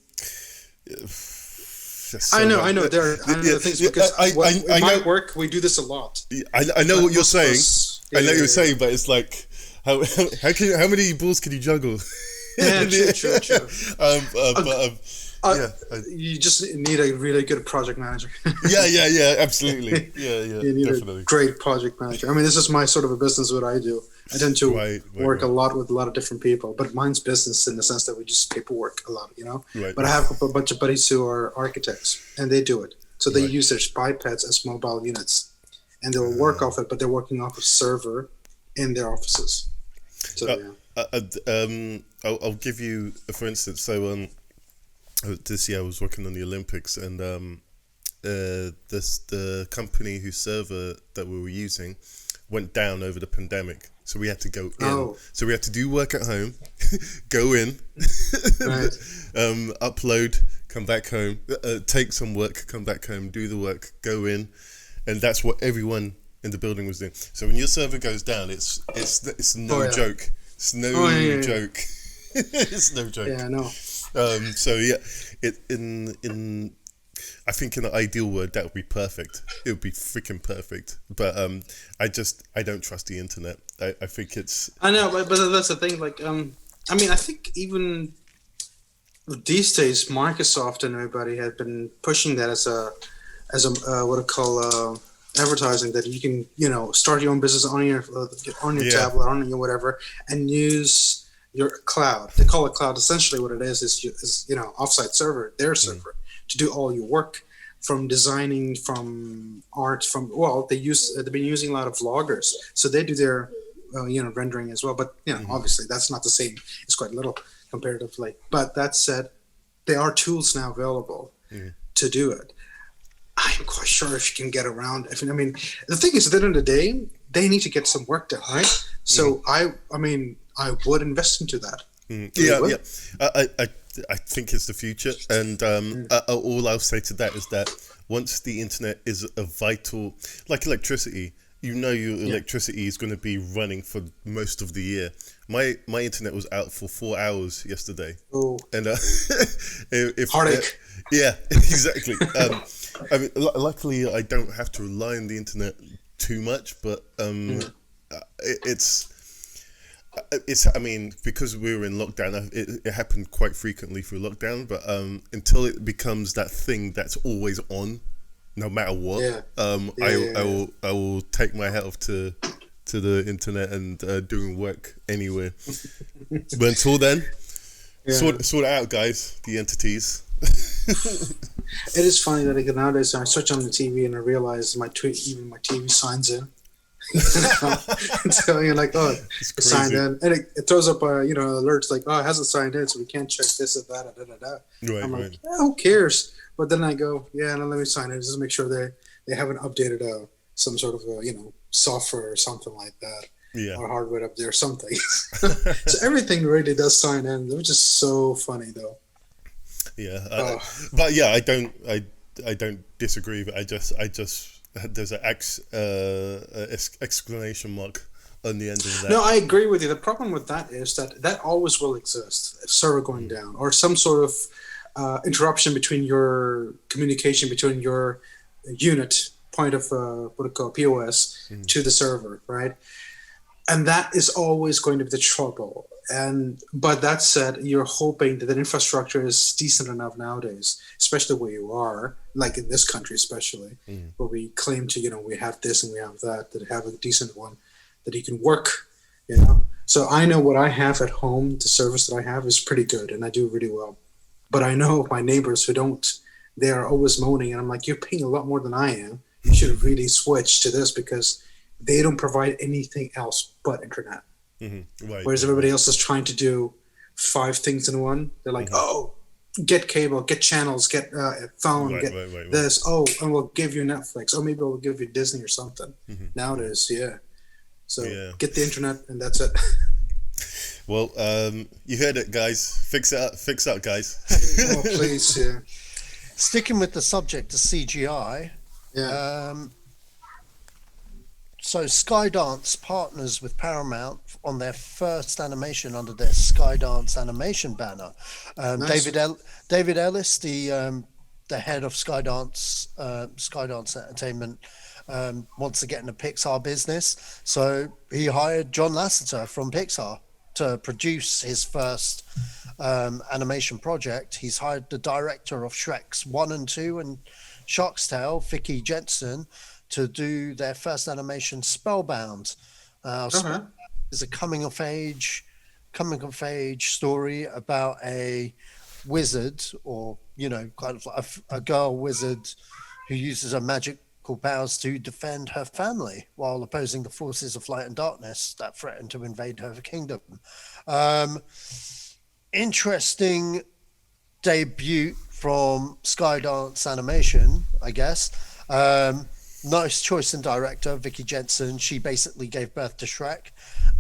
Speaker 11: I know. There are things, because in my work, we do this a lot.
Speaker 9: I know what you're saying. I know what you're saying, but it's like, how many balls can you juggle?
Speaker 11: Yeah, true. You just need a really good project manager.
Speaker 9: yeah, absolutely. Yeah,
Speaker 11: You need
Speaker 9: definitely.
Speaker 11: a great project manager. I mean, this is my sort of a business, what I do. I tend to work a lot with a lot of different people, but mine's business in the sense that we just paperwork a lot,
Speaker 9: Right.
Speaker 11: But I have a bunch of buddies who are architects, and they do it. So they use their iPads as mobile units, and they'll work off it, but they're working off a server in their offices. So,
Speaker 9: I'll give you, for instance, so this year I was working on the Olympics, and the company whose server that we were using went down over the pandemic, so we had to go in. So we had to do work at home, go in, upload, come back home, take some work, come back home, do the work, go in, and that's what everyone in the building was doing. So when your server goes down, it's no joke. It's no joke. It's no joke.
Speaker 11: Yeah, I know.
Speaker 9: So yeah, I think in an ideal world that would be perfect. It would be freaking perfect. But I don't trust the internet. I think it's.
Speaker 11: I know, but that's the thing. Like, I mean, I think even these days, Microsoft and everybody had been pushing that as a what I call advertising, that you can start your own business on your tablet, on your whatever, and use your cloud. They call it cloud. Essentially, what it is offsite server, their server, to do all your work, from designing, from art, they've been using a lot of vloggers, so they do their rendering as well. But obviously that's not the same. It's quite little comparatively. But that said, there are tools now available to do it. I'm quite sure if you can get around. I mean, the thing is, at the end of the day, they need to get some work done, right? So I would invest into that.
Speaker 9: I think it's the future, and all I'll say to that is that once the internet is a vital, like electricity, your electricity is going to be running for most of the year. My internet was out for 4 hours yesterday.
Speaker 11: Oh,
Speaker 9: and
Speaker 11: heartache.
Speaker 9: Yeah, exactly. I mean, luckily I don't have to rely on the internet too much, but it's. I mean, because we were in lockdown, it happened quite frequently through lockdown. But until it becomes that thing that's always on, no matter what, I will take my hat off to the internet and doing work anywhere. But until then, sort it out, guys. The entities.
Speaker 11: It is funny that nowadays I switch on the TV and I realize my TV signs in. So you're like, it's signed in, and it throws up alerts like, it hasn't signed in, so we can't check this or that.
Speaker 9: Right,
Speaker 11: I'm like, who cares? But then I go, let me sign in just to make sure they haven't updated some sort of software or something like that, or hardware up there, something. So everything really does sign in, which is so funny though.
Speaker 9: But I don't disagree. But I just there's an exclamation mark on the end of that.
Speaker 11: No, I agree with you. The problem with that is that always will exist. A server going down, or some sort of interruption between your communication between your unit point of what it called POS to the server, right? And that is always going to be the trouble. But that said, you're hoping that the infrastructure is decent enough nowadays, especially where you are, like in this country especially, where we claim to, we have this and we have that have a decent one, that you can work, So I know what I have at home, the service that I have is pretty good, and I do really well. But I know my neighbors who don't, they are always moaning, and I'm like, you're paying a lot more than I am. You should really switch to this, because they don't provide anything else but internet. Whereas everybody else is trying to do 5 things in one. They're like, get cable, get channels, get phone, this. And we'll give you Netflix. Maybe we'll give you Disney or something. Nowadays, So get the internet, and that's it.
Speaker 9: Well, you heard it, guys. Fix it up, guys.
Speaker 11: Oh, please,
Speaker 10: Sticking with the subject of CGI. So Skydance partners with Paramount on their first animation under their Skydance animation banner. Nice. David Ellis, the head of Skydance Entertainment, wants to get into Pixar business. So he hired John Lasseter from Pixar to produce his first animation project, he's hired the director of Shreks 1 and 2 and Shark's Tale, Vicky Jensen, to do their first animation, Spellbound. Spellbound is a coming of age story about a wizard, or kind of a girl wizard who uses her magical powers to defend her family while opposing the forces of light and darkness that threaten to invade her kingdom. Interesting debut from Skydance Animation, I guess. Nice choice in director, Vicky Jensen. She basically gave birth to Shrek,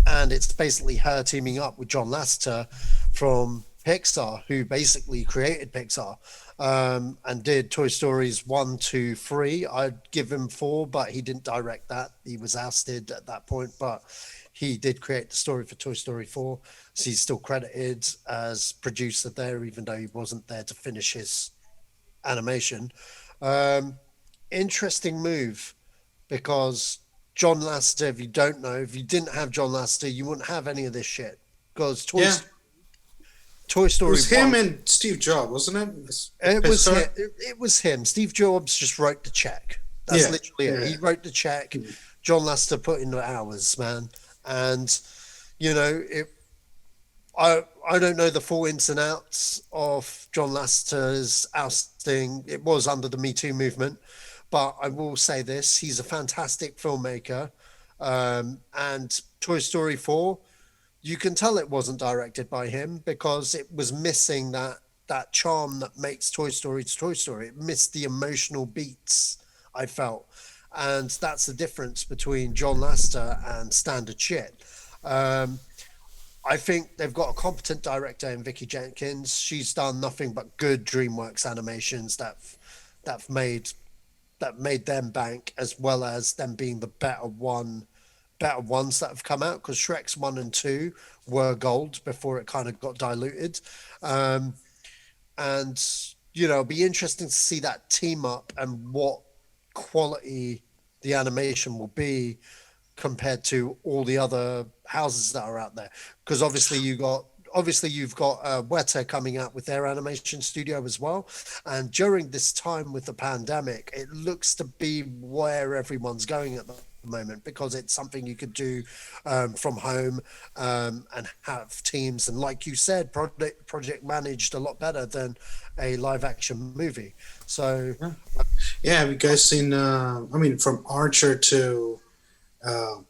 Speaker 10: and it's basically her teaming up with John Lasseter from Pixar, who basically created Pixar, and did Toy Stories 1, 2, 3. I'd give him 4, but he didn't direct that. He was ousted at that point, but he did create the story for Toy Story 4. So he's still credited as producer there, even though he wasn't there to finish his animation. Interesting move, because John Lasseter, if you don't know, if you didn't have John Lasseter, you wouldn't have any of this shit. Because Toy Story
Speaker 11: It was
Speaker 10: 1,
Speaker 11: him and Steve Jobs, wasn't it?
Speaker 10: It was him. Steve Jobs just wrote the check. That's literally it. He wrote the check. John Lasseter put in the hours, man. And I don't know the full ins and outs of John Lasseter's ousting. It was under the Me Too movement, but I will say this: he's a fantastic filmmaker. And Toy Story 4, you can tell it wasn't directed by him because it was missing that charm that makes Toy Story Toy Story. It missed the emotional beats, I felt. And that's the difference between John Lasseter and standard shit. I think they've got a competent director in Vicky Jenkins. She's done nothing but good DreamWorks animations that made them bank, as well as them being the better ones that have come out, because Shreks 1 and 2 were gold before it kind of got diluted. And it'll be interesting to see that team up and what quality the animation will be compared to all the other houses that are out there, because obviously you've got Weta coming out with their animation studio as well, and during this time with the pandemic, it looks to be where everyone's going at the moment, because it's something you could do from home and have teams, and like you said, project managed a lot better than a live action movie. So
Speaker 11: have you guys seen from Archer to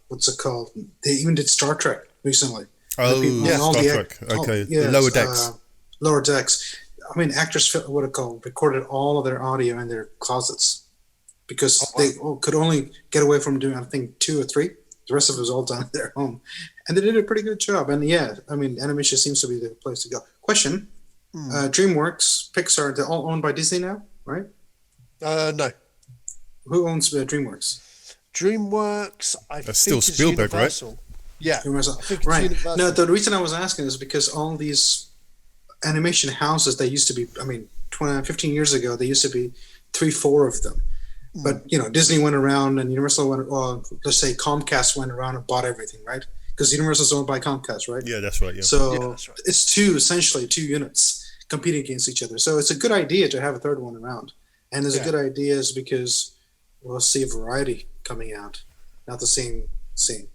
Speaker 11: what's it called? They even did Star Trek recently.
Speaker 9: Star Trek. Okay, the Lower Decks.
Speaker 11: Lower Decks. Actors recorded all of their audio in their closets because they could only get away from doing, I think, 2 or 3. The rest of it was all done at their home, and they did a pretty good job. And animation seems to be the place to go. Question: DreamWorks, Pixar, they're all owned by Disney now, right?
Speaker 10: No.
Speaker 11: Who owns DreamWorks?
Speaker 10: DreamWorks, I
Speaker 9: That's
Speaker 10: think,
Speaker 9: still
Speaker 10: is
Speaker 9: Spielberg,
Speaker 10: Universal.
Speaker 9: right?
Speaker 10: Yeah,
Speaker 11: Universal.
Speaker 10: I think it's
Speaker 11: Right.
Speaker 10: Universal.
Speaker 11: No, the reason I was asking is because all these animation houses, they used to be, 15 years ago, there used to be 3-4 of them. But, Disney went around and Universal let's say Comcast went around and bought everything, right? Because Universal's owned by Comcast, right?
Speaker 9: Yeah, that's right. Yeah.
Speaker 11: So
Speaker 10: that's right.
Speaker 11: it's essentially two units competing against each other. So it's a good idea to have a third one around. And it's a good idea is because we'll see variety coming out, not the same thing.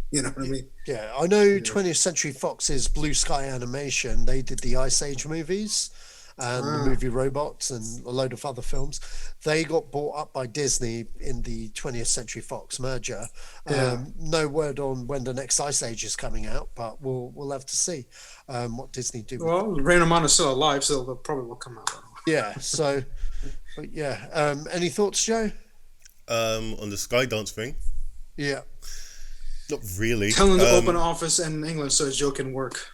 Speaker 11: You know what I mean?
Speaker 10: Yeah, I know 20th Century Fox's Blue Sky Animation, they did the Ice Age movies and the movie Robots and a load of other films. They got bought up by Disney in the 20th Century Fox merger. No word on when the next Ice Age is coming out, but we'll have to see what Disney do.
Speaker 11: Well, Rain is still alive, so they'll probably will come out.
Speaker 10: Yeah, so, but yeah. Any thoughts, Joe?
Speaker 9: On the Skydance thing?
Speaker 10: Yeah.
Speaker 9: Not really.
Speaker 11: Tell them to open an office in England so Joe can work.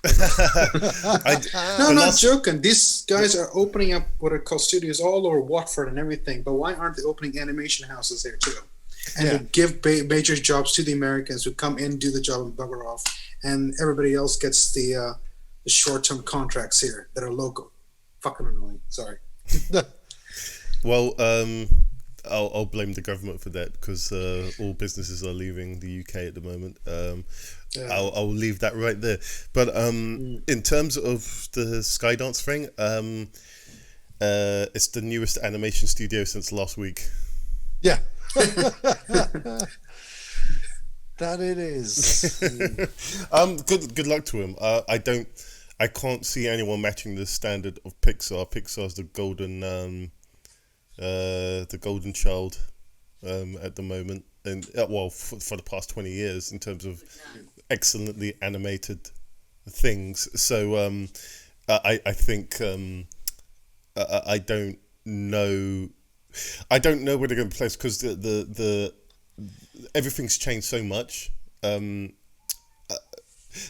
Speaker 9: I'm
Speaker 11: not joking. These guys are opening up what are called studios all over Watford and everything. But why aren't they opening animation houses there too? And to give major jobs to the Americans who come in, do the job, and bugger off, and everybody else gets the short-term contracts here that are local. Fucking annoying. Sorry.
Speaker 9: Well, I'll blame the government for that, because all businesses are leaving the UK at the moment. I'll leave that right there. But in terms of the Skydance thing, it's the newest animation studio since last week.
Speaker 10: Yeah. That it is.
Speaker 9: Good luck to him. I can't see anyone matching the standard of Pixar. Pixar's the golden child at the moment, and for the past 20 years in terms of excellently animated things. So I think I don't know where they're going to place, because the everything's changed so much.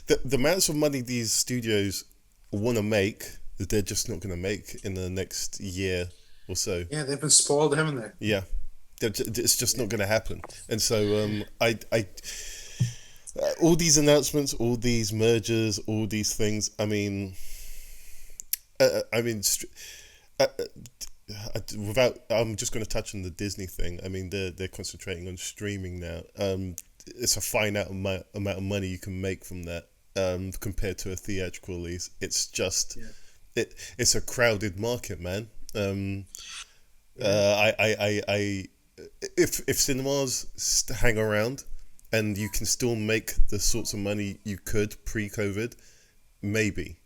Speaker 9: The amounts of money these studios want to make, that they're just not going to make in the next year or so.
Speaker 11: Yeah, they've been spoiled, haven't they?
Speaker 9: Yeah, it's just not going to happen. And so I all these announcements, all these mergers, all these things. I'm just going to touch on the Disney thing. I mean, they're concentrating on streaming now. It's a finite amount of money you can make from that, compared to a theatrical release. It's just it's a crowded market, man. If cinemas hang around and you can still make the sorts of money you could pre-COVID, maybe.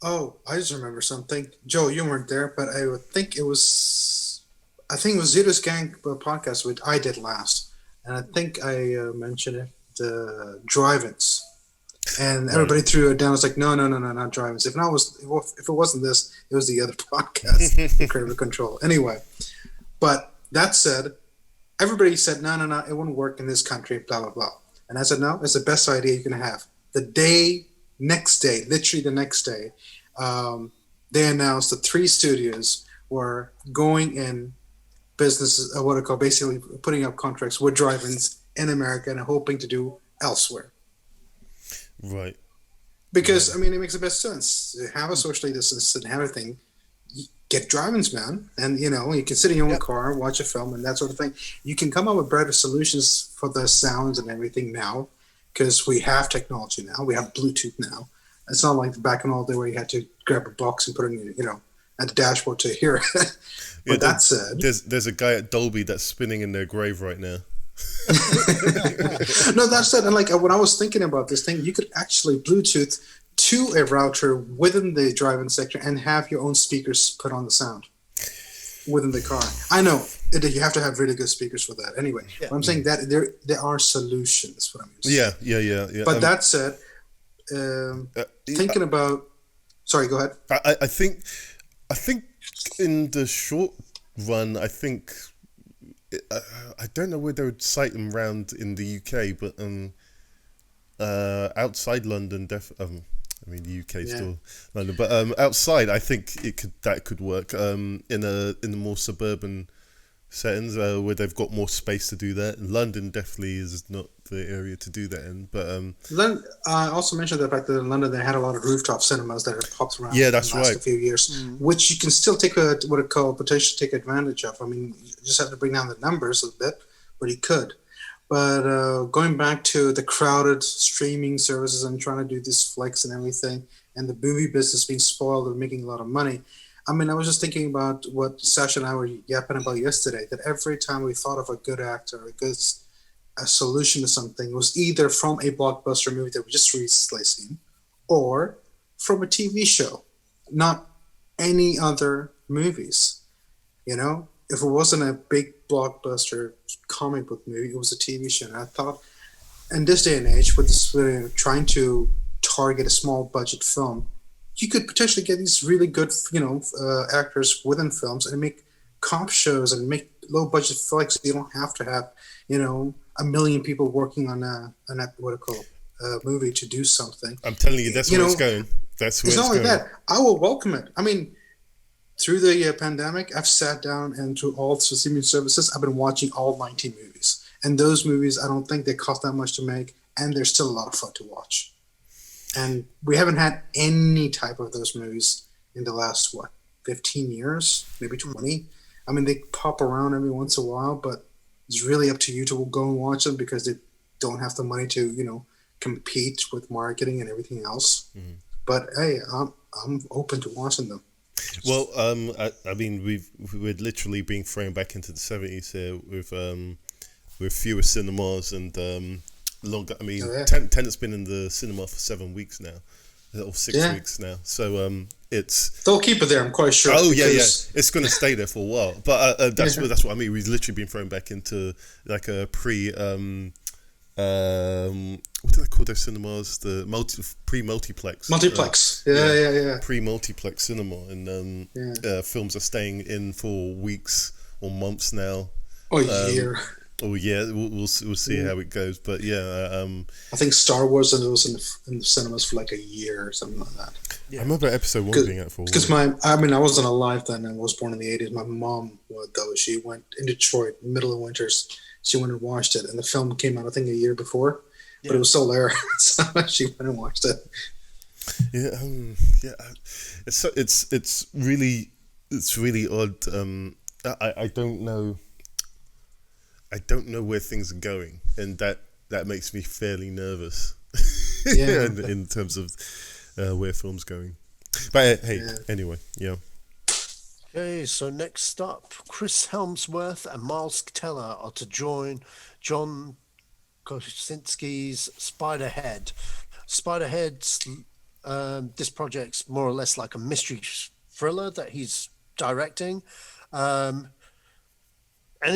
Speaker 11: Oh, I just remember something. Joe, you weren't there, but I think it was Zedos Gang podcast, which I did last. And I think I mentioned it, the drive-ins. And everybody threw it down. It's like, no, not drive-ins. If it wasn't this, it was the other podcast, Creative Control. Anyway, but that said, everybody said, no, it wouldn't work in this country, blah, blah, blah. And I said, no, it's the best idea you can have. Literally the next day, they announced that 3 studios were going in businesses, what I call basically putting up contracts with drive-ins in America and hoping to do elsewhere.
Speaker 9: Right.
Speaker 11: Because, I mean, it makes the best sense. Have a socially distanced and have a thing. Get drive-ins, man. And, you can sit in your own car, watch a film and that sort of thing. You can come up with better solutions for the sounds and everything now, because we have technology now. We have Bluetooth now. It's not like back in all day where you had to grab a box and put it in, at the dashboard to hear it. But that said,
Speaker 9: there's a guy at Dolby that's spinning in their grave right now.
Speaker 11: No, that said, and when I was thinking about this thing, you could actually Bluetooth to a router within the drive-in section and have your own speakers put on the sound within the car. I know you have to have really good speakers for that. Anyway, but I'm saying that there are solutions. What I'm using.
Speaker 9: Yeah.
Speaker 11: But that said, thinking about. Sorry, go ahead.
Speaker 9: I think in the short run, I don't know where they would site them around in the UK, but outside London, the UK still London, but outside, I think that could work in the more suburban settings where they've got more space to do that. London definitely is not the area to do that in, but
Speaker 11: I also mentioned the fact that in London they had a lot of rooftop cinemas that have popped around
Speaker 9: that's
Speaker 11: in the last
Speaker 9: right.
Speaker 11: few years, which you can still potentially take advantage of. I mean, you just have to bring down the numbers a bit, but you could. But going back to the crowded streaming services and trying to do this flex and everything, and the movie business being spoiled and making a lot of money. I mean, I was just thinking about what Sacha and I were yapping about yesterday, that every time we thought of a good actor, a solution to something, was either from a blockbuster movie that we just recently seen or from a TV show, not any other movies. If it wasn't a big blockbuster comic book movie, it was a TV show. And I thought, in this day and age, with this trying to target a small budget film, you could potentially get these really good, actors within films and make comp shows and make low budget flicks. You don't have to have, 1 million people working on a movie to do something.
Speaker 9: I'm telling you, that's where it's going. That's where it's
Speaker 11: not
Speaker 9: going.
Speaker 11: like that. I will welcome it. I mean, through the pandemic, I've sat down and through all streaming services, I've been watching all 19 movies. And those movies, I don't think they cost that much to make, and they're still a lot of fun to watch. And we haven't had any type of those movies in the last, 15 years, maybe 20. I mean, they pop around every once in a while, but it's really up to you to go and watch them because don't have the money to compete with marketing and everything else. Mm-hmm. But hey, I'm open to watching them.
Speaker 9: Well, I mean, we're literally being thrown back into the 70s here with fewer cinemas and longer. I mean, Tenet's been in the cinema for 7 weeks now, or 6 weeks now. So they'll
Speaker 11: keep it there. I'm quite sure.
Speaker 9: Oh yeah, it's going to stay there for a while. But that's what I mean. We've literally been thrown back into like a what do they call those cinemas? The pre-multiplex.
Speaker 11: Multiplex.
Speaker 9: Pre-multiplex cinema, and films are staying in for weeks or months now.
Speaker 11: Or a year.
Speaker 9: Oh yeah, we'll see how it goes. But
Speaker 11: I think Star Wars was in the cinemas for like a year or something like that.
Speaker 9: Yeah. I remember episode 1 being out for a while.
Speaker 11: Because I wasn't alive then. I was born in the 80s. My mom, though, she went in Detroit, middle of winters. She went and watched it, and the film came out I think a year before, but it was still there, so she went and watched it.
Speaker 9: It's really odd. I don't know where things are going, and that makes me fairly nervous. in terms of where film's going. But hey, anyway, yeah.
Speaker 10: Okay, so next up, Chris Helmsworth and Miles Teller are to join John Krasinski's Spiderhead. Spiderhead's this project's more or less like a mystery thriller that he's directing. Any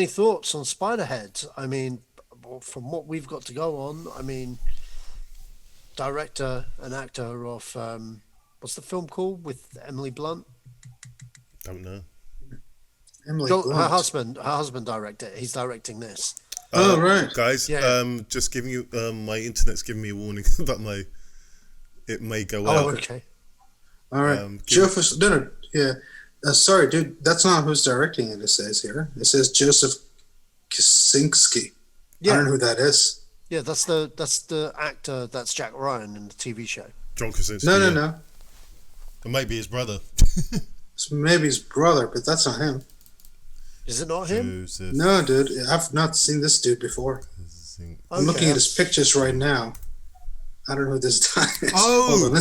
Speaker 10: thoughts on Spiderhead? I mean, from what we've got to go on, I mean, director and actor of what's the film called with Emily Blunt?
Speaker 9: Don't know.
Speaker 10: Her husband directed it. He's directing this.
Speaker 11: Oh right,
Speaker 9: guys. Just giving you my internet's giving me a warning about it may go out.
Speaker 10: Oh, okay.
Speaker 11: All right. Sorry, dude. That's not who's directing it. It says here. It says Joseph Kosinski. I don't know who that is.
Speaker 10: Yeah, that's the actor. That's Jack Ryan in the TV show.
Speaker 9: John Krasinski.
Speaker 11: No.
Speaker 9: It might be his brother.
Speaker 11: It's maybe his brother, but that's not him.
Speaker 10: Is it not him?
Speaker 9: Joseph.
Speaker 11: No, dude. I've not seen this dude before. I'm looking at his pictures right now. I don't know who this guy is.
Speaker 9: Oh,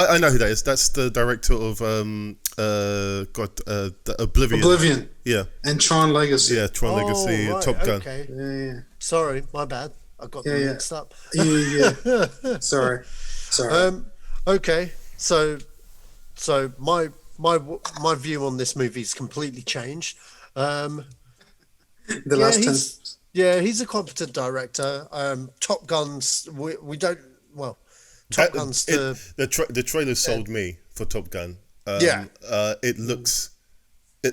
Speaker 9: I know who that is. That's the director of Oblivion.
Speaker 11: Oblivion.
Speaker 9: Yeah.
Speaker 11: And Tron Legacy.
Speaker 9: Yeah, Tron Legacy,
Speaker 10: right,
Speaker 9: Top Gun.
Speaker 10: Okay.
Speaker 11: Yeah.
Speaker 10: Sorry, my bad. I got them mixed up.
Speaker 11: Yeah. Sorry.
Speaker 10: Okay. So my view on this movie is completely changed. He's a competent director. Top Gun's Top Gun's
Speaker 9: the trailer sold me for Top Gun. It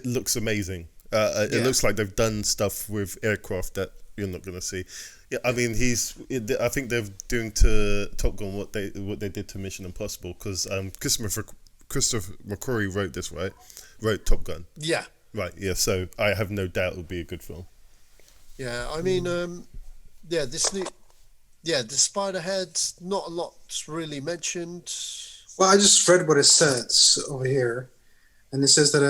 Speaker 9: looks amazing. It looks like they've done stuff with aircraft that you're not going to see. Yeah, I mean I think they're doing to Top Gun what they did to Mission Impossible, because Christopher McQuarrie wrote this, right? Wrote Top Gun.
Speaker 10: Yeah.
Speaker 9: Right. Yeah. So I have no doubt it'll be a good film.
Speaker 10: Yeah. I mean, the Spiderhead, not a lot's really mentioned.
Speaker 11: Well, I just read what it says over here, and it says that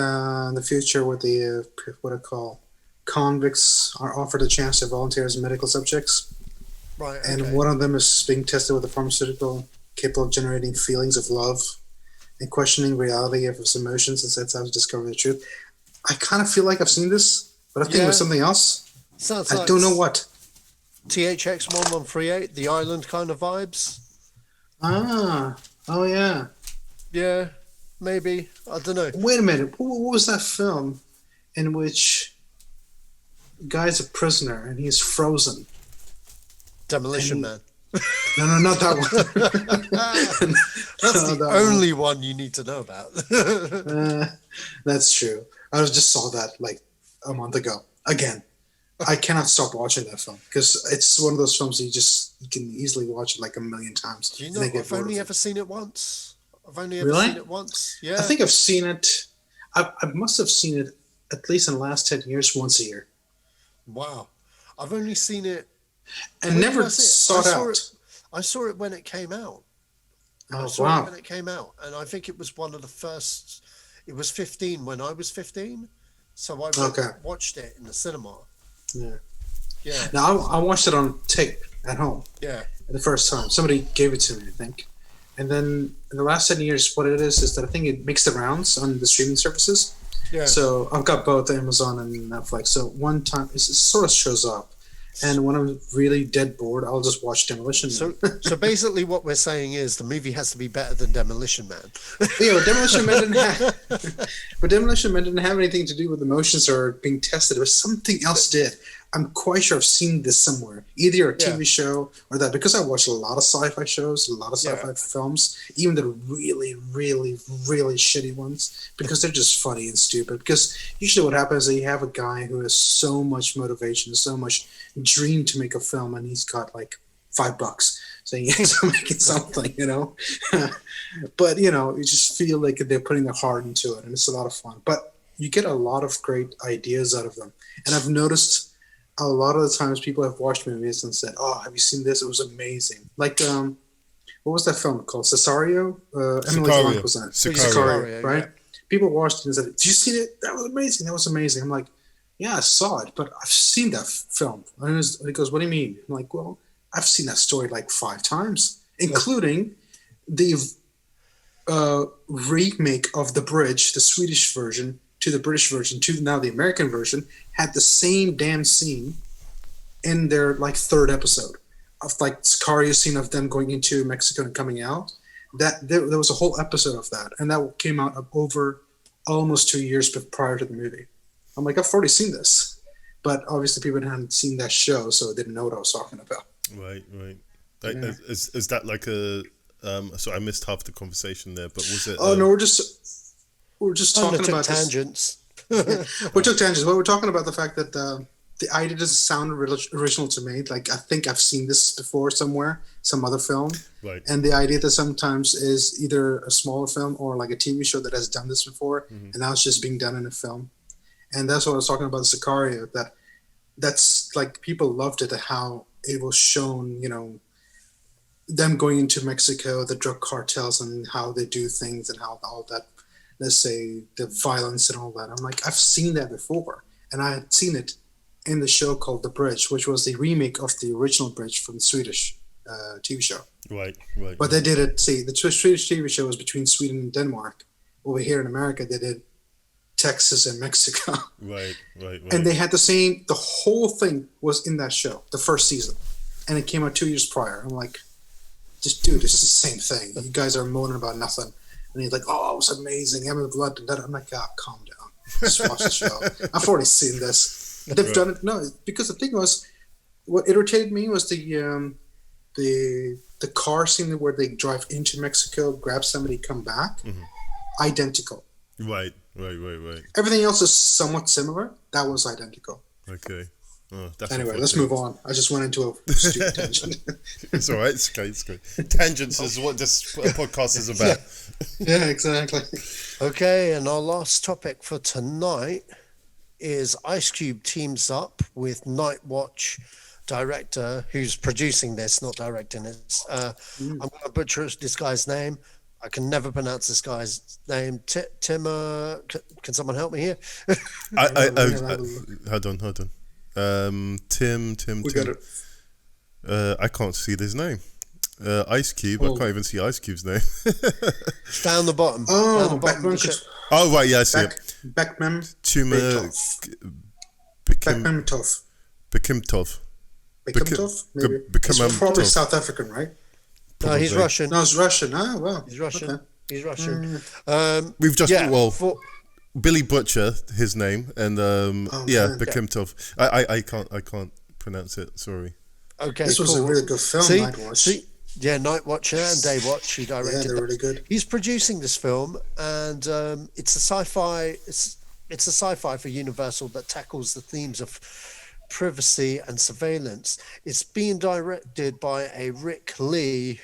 Speaker 11: in the future, with the what I call convicts are offered a chance to volunteer as medical subjects.
Speaker 10: Right. Okay.
Speaker 11: And one of them is being tested with a pharmaceutical capable of generating feelings of love and questioning reality of his emotions and sets out to discover the truth. I kind of feel like I've seen this, but I think it was something else. I don't know what.
Speaker 10: THX 1138, The Island kind of vibes.
Speaker 11: Oh yeah.
Speaker 10: Yeah, maybe. I don't know.
Speaker 11: Wait a minute. What was that film in which the guy's a prisoner and he's frozen?
Speaker 10: Demolition Man.
Speaker 11: No, not that one.
Speaker 10: That's the only one you need to know about.
Speaker 11: That's true. I just saw that like a month ago. Again, I cannot stop watching that film because it's one of those films that you can easily watch it like a million times.
Speaker 10: Do you know? I've only ever seen it once. Seen it once. Yeah.
Speaker 11: I think I've seen it. I must have seen it at least in the last 10 years, once a year.
Speaker 10: Wow. I've only seen it.
Speaker 11: And never sought out.
Speaker 10: I saw it when it came out.
Speaker 11: Oh,
Speaker 10: it when it came out. And I think it was one of the first. It was 15 when I was 15. So I watched it in the cinema.
Speaker 11: Yeah.
Speaker 10: Yeah.
Speaker 11: Now, I watched it on tape. at home.
Speaker 10: Yeah.
Speaker 11: The first time. Somebody gave it to me, I think. And then in the last 10 years, what it is that I think it makes the rounds on the streaming services.
Speaker 10: Yeah.
Speaker 11: So I've got both Amazon and Netflix. So one time it sort of shows up. And when I'm really dead bored, I'll just watch Demolition Man.
Speaker 10: So basically what we're saying is the movie has to be better than Demolition Man.
Speaker 11: Demolition Man didn't have anything to do with emotions or being tested. It was something else did. I'm quite sure I've seen this somewhere, either a TV show or that, because I watch a lot of sci-fi shows, a lot of sci-fi films, even the really, really, really shitty ones, because they're just funny and stupid. Because usually what happens is you have a guy who has so much motivation, so much dream to make a film, and he's got like $5, so he ends up making something, But, you just feel like they're putting their heart into it, and it's a lot of fun. But you get a lot of great ideas out of them. And I've noticed a lot of the times people have watched movies and said, "Oh, have you seen this? It was amazing." Like, what was that film called? Cesario? Emily Blunt was in it. Sicario, right? Yeah. People watched it and said, "Did you see it? That was amazing. That was amazing." I'm like, "Yeah, I saw it, but I've seen that film." And he goes, "What do you mean?" I'm like, "Well, I've seen that story like 5 times, including the remake of The Bridge, the Swedish version, to the British version, to now the American version, had the same damn scene in their like 3rd episode of like Sicario scene of them going into Mexico and coming out. That there was a whole episode of that, and that came out over almost 2 years prior to the movie. I'm like, I've already seen this, but obviously people hadn't seen that show, so they didn't know what I was talking about.
Speaker 9: Right. Is that like a? So I missed half the conversation there, but was it?
Speaker 11: Oh no, we're just talking about
Speaker 10: tangents.
Speaker 11: We took tangents. Well, we're talking about the fact that the idea doesn't sound original to me. Like, I think I've seen this before somewhere, some other film.
Speaker 9: Right.
Speaker 11: And the idea that sometimes is either a smaller film or like a TV show that has done this before, and now it's just being done in a film. And that's what I was talking about, Sicario, that's like people loved it, how it was shown, them going into Mexico, the drug cartels and how they do things and how all that, let's say, the violence and all that. I'm like, I've seen that before. And I had seen it in the show called The Bridge, which was the remake of the original Bridge from the Swedish TV show.
Speaker 9: Right.
Speaker 11: But they did it, the Swedish TV show was between Sweden and Denmark. Over here in America, they did Texas and Mexico. Right. And they had the whole thing was in that show, the first season. And it came out 2 years prior. I'm like, dude, it's the same thing. You guys are moaning about nothing. And he's like, "Oh, it was amazing. Emily Blunt." And that. I'm like, calm down. Just watch the show. I've already seen this. They've done it. No, because the thing was, what irritated me was the car scene where they drive into Mexico, grab somebody, come back. Identical.
Speaker 9: Right.
Speaker 11: Everything else is somewhat similar. That was identical.
Speaker 9: Okay. Oh,
Speaker 11: anyway, let's move on. I just went into a stupid tangent.
Speaker 9: It's all right. It's good. Tangents is what this podcast is about.
Speaker 11: Yeah, exactly.
Speaker 10: Okay, and our last topic for tonight is Ice Cube teams up with Night Watch director who's producing this, not directing it. I'm going to butcher this guy's name. I can never pronounce this guy's name. Tim, can someone help me here?
Speaker 9: Hold on. Tim.
Speaker 11: Got it.
Speaker 9: I can't see his name. Ice Cube. I can't even see Ice Cube's name.
Speaker 10: Down the bottom.
Speaker 11: Oh,
Speaker 9: oh right, yeah, I see it.
Speaker 11: Beckman.
Speaker 9: Bekimtov.
Speaker 11: Bekimtov. Maybe. He's probably South African, right?
Speaker 10: No, he's Russian.
Speaker 11: No, he's Russian. Ah, well.
Speaker 10: He's Russian.
Speaker 11: Okay.
Speaker 10: He's Russian.
Speaker 9: We've just Billy Butcher, his name, and Bekimtov. I can't pronounce it. Sorry.
Speaker 10: Okay,
Speaker 11: this was a really good film. Night Watch.
Speaker 10: Night Watcher and Day Watch. He directed.
Speaker 11: Yeah, they're really good.
Speaker 10: He's producing this film, and it's a sci-fi. It's a sci-fi for Universal that tackles the themes of privacy and surveillance. It's being directed by a Rick Lee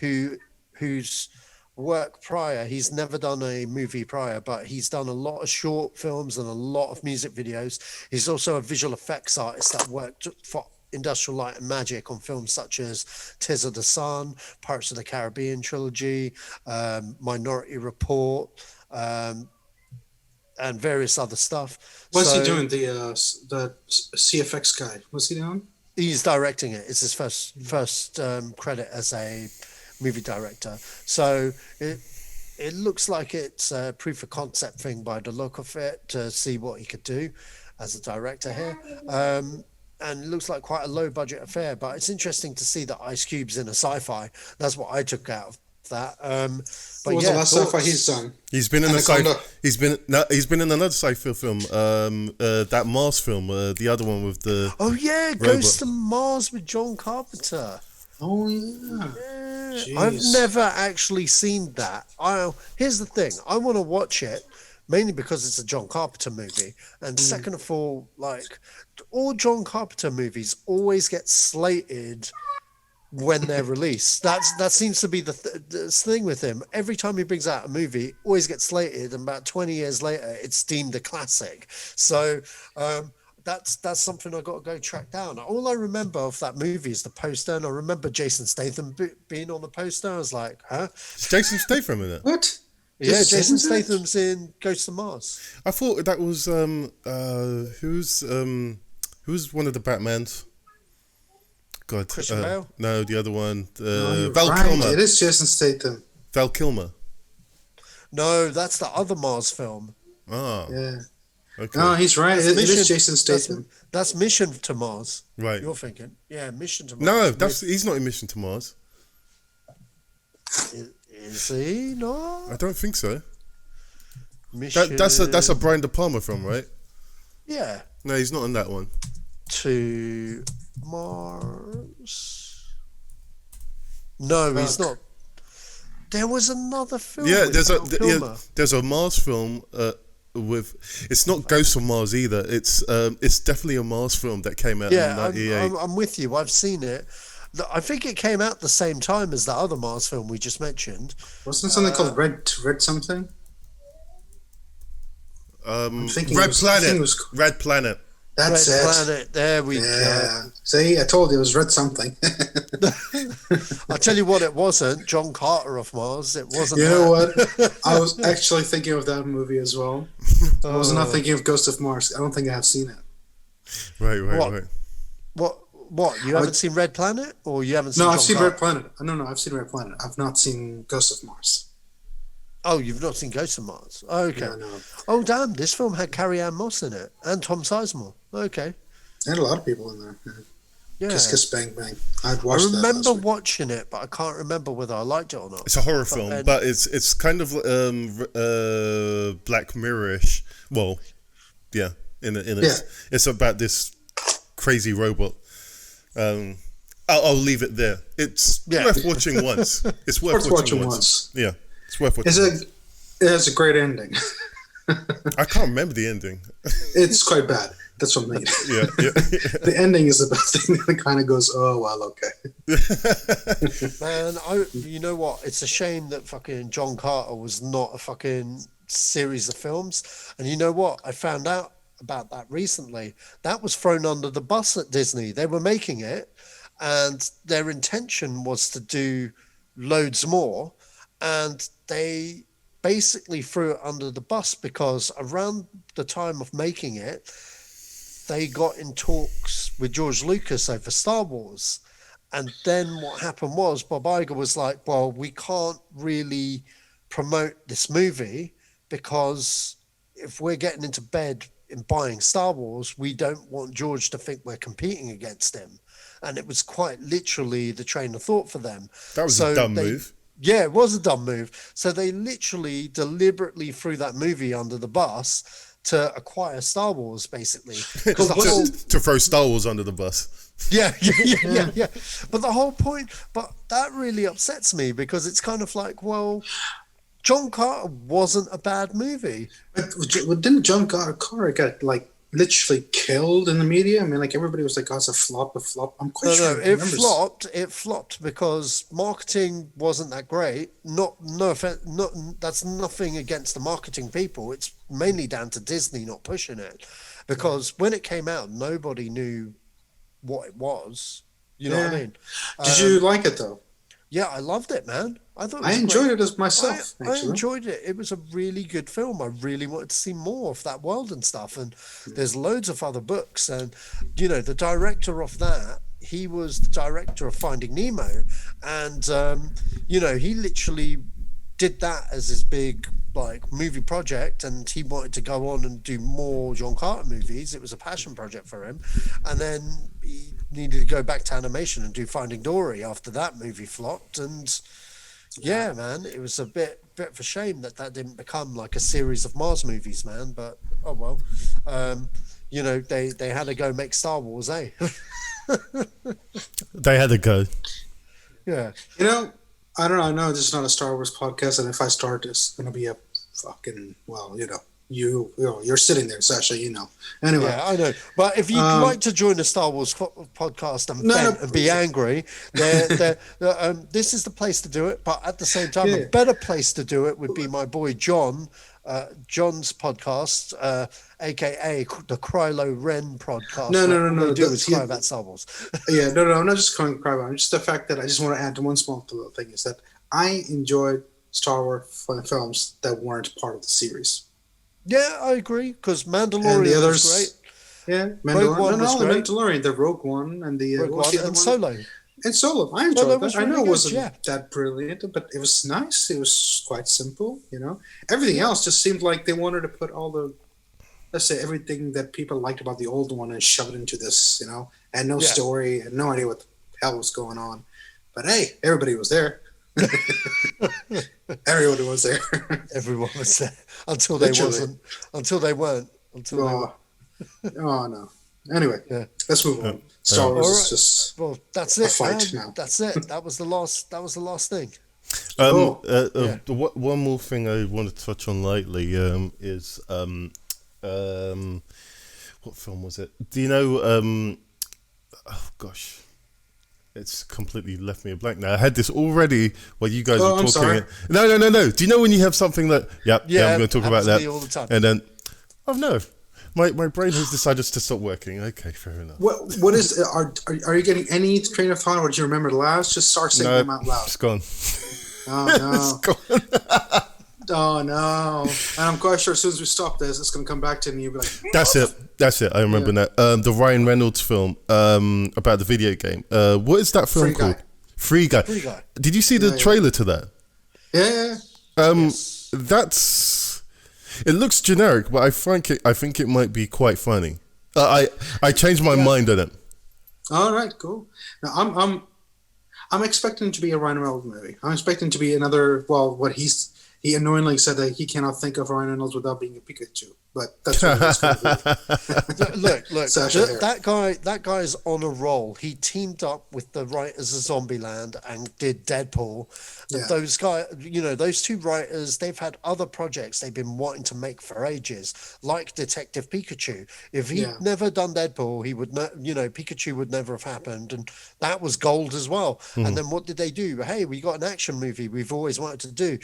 Speaker 10: whose work prior, he's never done a movie prior, but he's done a lot of short films and a lot of music videos. He's also a visual effects artist that worked for Industrial Light and Magic on films such as Tears of the Sun, Pirates of the Caribbean trilogy, Minority Report, and various other stuff.
Speaker 11: What's he doing? The CFX guy. What's he doing?
Speaker 10: He's directing it. It's his first credit as a movie director. So it looks like it's a proof of concept thing by the look of it, to see what he could do as a director here. And it looks like quite a low budget affair, but it's interesting to see that Ice Cube's in a sci-fi. That's what I took out of that. But
Speaker 11: What was the last sci-fi he's done?
Speaker 9: He's been in He's been in another sci-fi film. That Mars film, the other one with the.
Speaker 10: Oh yeah,
Speaker 9: robot.
Speaker 10: Ghost of Mars with John Carpenter.
Speaker 11: Oh yeah.
Speaker 10: I've never actually seen that. Here's the thing: I want to watch it mainly because it's a John Carpenter movie, and second of all, like all John Carpenter movies always get slated when they're released. That seems to be the thing with him. Every time he brings out a movie, always gets slated, and about 20 years later, it's deemed a classic. So. That's something I got to go track down. All I remember of that movie is the poster, and I remember Jason Statham being on the poster. I was like, "Huh?"
Speaker 9: Is Jason Statham in it?
Speaker 11: What?
Speaker 10: Yeah, Jason Statham's in Ghost of Mars.
Speaker 9: I thought that was who's one of the Batmans? God,
Speaker 10: Christian Bale?
Speaker 9: No, the other one,
Speaker 11: No,
Speaker 9: Val
Speaker 11: right.
Speaker 9: Kilmer.
Speaker 11: It is Jason Statham.
Speaker 9: Val Kilmer.
Speaker 10: No, that's the other Mars film.
Speaker 9: Ah,
Speaker 11: Yeah.
Speaker 9: okay.
Speaker 11: No, he's right. It is Jason
Speaker 10: That's,
Speaker 11: Statham.
Speaker 10: that's Mission to Mars.
Speaker 9: Right.
Speaker 10: You're thinking, yeah, Mission to Mars.
Speaker 9: No, he's not in Mission to Mars.
Speaker 10: Is he not?
Speaker 9: I don't think so.
Speaker 10: Mission.
Speaker 9: That's a Brian De Palma film, right?
Speaker 10: Yeah.
Speaker 9: No, he's not in that one.
Speaker 10: To Mars. No, he's not. There was another film.
Speaker 9: Yeah,
Speaker 10: with Val Kilmer.
Speaker 9: there's a Mars film with. It's not Ghost of Mars either. It's definitely a Mars film that came out in
Speaker 10: Yeah,
Speaker 9: '98.
Speaker 10: I'm with you. I've seen it. I think it came out the same time as the other Mars film we just mentioned.
Speaker 11: Wasn't something called Red something?
Speaker 9: Red Planet. Red Planet.
Speaker 11: That's
Speaker 10: Red
Speaker 11: it.
Speaker 10: Planet. There we
Speaker 11: Yeah. See, I told you it was Red something.
Speaker 10: go. I'll tell you what, it wasn't John Carter of Mars. It wasn't.
Speaker 11: You know
Speaker 10: that.
Speaker 11: what? I was actually thinking of that movie as well. I was not thinking of Ghost of Mars. I don't think I have seen it.
Speaker 9: Right.
Speaker 10: What? You haven't seen Red Planet, or you haven't seen?
Speaker 11: No,
Speaker 10: John
Speaker 11: I've seen
Speaker 10: Carter?
Speaker 11: Red Planet. No, I've seen Red Planet. I've not seen Ghost of Mars.
Speaker 10: Oh, you've not seen Ghost of Mars? Okay.
Speaker 11: No.
Speaker 10: Oh, damn! This film had Carrie-Anne Moss in it and Tom Sizemore. Okay.
Speaker 11: There had a lot of people in there.
Speaker 10: Yeah.
Speaker 11: Kiss Bang Bang. I'd
Speaker 10: I
Speaker 11: watched that.
Speaker 10: remember watching it, but I can't remember whether I liked it or not.
Speaker 9: It's a horror film, but it's kind of Black Mirror-ish. Well, yeah, it's about this crazy robot. I'll leave it there. It's worth watching once. It's worth watching once. Yeah, it's worth watching.
Speaker 11: It has a great ending.
Speaker 9: I can't remember the ending.
Speaker 11: It's quite bad. That's what I mean.
Speaker 9: Yeah.
Speaker 11: The ending is the best thing. It kind of goes, oh well, okay.
Speaker 10: Man, you know what? It's a shame that fucking John Carter was not a fucking series of films. And you know what? I found out about that recently. That was thrown under the bus at Disney. They were making it, and their intention was to do loads more, and they basically threw it under the bus because around the time of making it, they got in talks with George Lucas over Star Wars. And then what happened was Bob Iger was like, well, we can't really promote this movie because if we're getting into bed in buying Star Wars, we don't want George to think we're competing against him. And it was quite literally the train of thought for them.
Speaker 9: That was a dumb move.
Speaker 10: Yeah, it was a dumb move. So they literally deliberately threw that movie under the bus to acquire Star Wars, basically.
Speaker 9: To throw Star Wars under the bus.
Speaker 10: Yeah. But the whole point, but that really upsets me because it's kind of like, well, John Carter wasn't a bad movie.
Speaker 11: But didn't John Carter get like literally killed in the media? I mean, like everybody was like, "Oh, it's a flop." I'm quite sure.
Speaker 10: No, it flopped because marketing wasn't that great. No offense, that's nothing against the marketing people. It's mainly down to Disney not pushing it, because when it came out, nobody knew what it was. You know what I mean?
Speaker 11: Did you like it though?
Speaker 10: Yeah, I loved it, man. I thought
Speaker 11: I enjoyed it as myself.
Speaker 10: I enjoyed it. It was a really good film. I really wanted to see more of that world and stuff. And there's loads of other books. And, the director of that, he was the director of Finding Nemo. And, he literally did that as his big movie project, and he wanted to go on and do more John Carter movies. It was a passion project for him. And then he needed to go back to animation and do Finding Dory after that movie flopped. And yeah, man, it was a bit of a shame that didn't become like a series of Mars movies, man. But oh well. They had to go make Star Wars, eh?
Speaker 9: They had to go.
Speaker 10: Yeah.
Speaker 11: I don't know. I know this is not a Star Wars podcast, and if I start, it's going to be a fucking, you're sitting there, Sasha, Anyway.
Speaker 10: Yeah, I know. But if you'd like to join the Star Wars podcast and vent and be angry, this is the place to do it. But at the same time, a better place to do it would be my boy John. John's podcast, aka the Krylo Ren podcast.
Speaker 11: No.
Speaker 10: Do is cry about Star Wars.
Speaker 11: I'm not just calling cry about it. Just the fact that I just want to add to one small little thing is that I enjoyed Star Wars films that weren't part of the series.
Speaker 10: Yeah, I agree, because Mandalorian was great.
Speaker 11: Yeah, Mandalorian, the Rogue One, and the
Speaker 10: Rogue One and Solo.
Speaker 11: And Solo, I enjoyed that. I know it wasn't
Speaker 10: yeah.
Speaker 11: that brilliant, but it was nice. It was quite simple, Everything else just seemed like they wanted to put all the, let's say, everything that people liked about the old one and shove it into this, and no story and no idea what the hell was going on. But hey, everybody was there. Everybody was there.
Speaker 10: Everyone was there until they wasn't. Until they weren't. Until they weren't.
Speaker 11: Oh no. Anyway, let's move on. Star Wars is just
Speaker 10: that's it.
Speaker 11: Fight now.
Speaker 10: That's it. That was the last thing.
Speaker 9: One more thing I want to touch on lightly is what film was it? Do you know? Oh gosh, it's completely left me a blank now. I had this already while you guys were talking.
Speaker 11: Sorry.
Speaker 9: No. Do you know when you have something that? I'm going to talk about that
Speaker 10: all the time.
Speaker 9: And then, no. My brain has decided to stop working. Okay, fair enough.
Speaker 11: What is? Are you getting any train of thought? Or do you remember the last? Just start saying them out loud.
Speaker 9: It's gone.
Speaker 11: Oh no!
Speaker 9: It's gone.
Speaker 11: Oh no! And I'm quite sure as soon as we stop this, it's going to come back to me. You'll be like,
Speaker 9: That's it. I remember that. The Ryan Reynolds film about the video game. What is that film called? Free Guy. Did you see the trailer to that?
Speaker 11: Yeah.
Speaker 9: That's. It looks generic, but I think it might be quite funny. I changed my mind on it.
Speaker 11: All right, cool. Now I'm expecting it to be a Ryan Reynolds movie. I'm expecting to be another. Well, what he annoyingly said that he cannot think of Ryan Reynolds without being a Pikachu. But that's what it's going to be.
Speaker 10: Look, that guy's on a roll. He teamed up with the writers of Zombieland and did Deadpool. And those guys, those two writers, they've had other projects they've been wanting to make for ages, like Detective Pikachu. If he'd never done Deadpool, he would not, Pikachu would never have happened, and that was gold as well. Mm-hmm. And then what did they do? Hey, we got an action movie we've always wanted to do.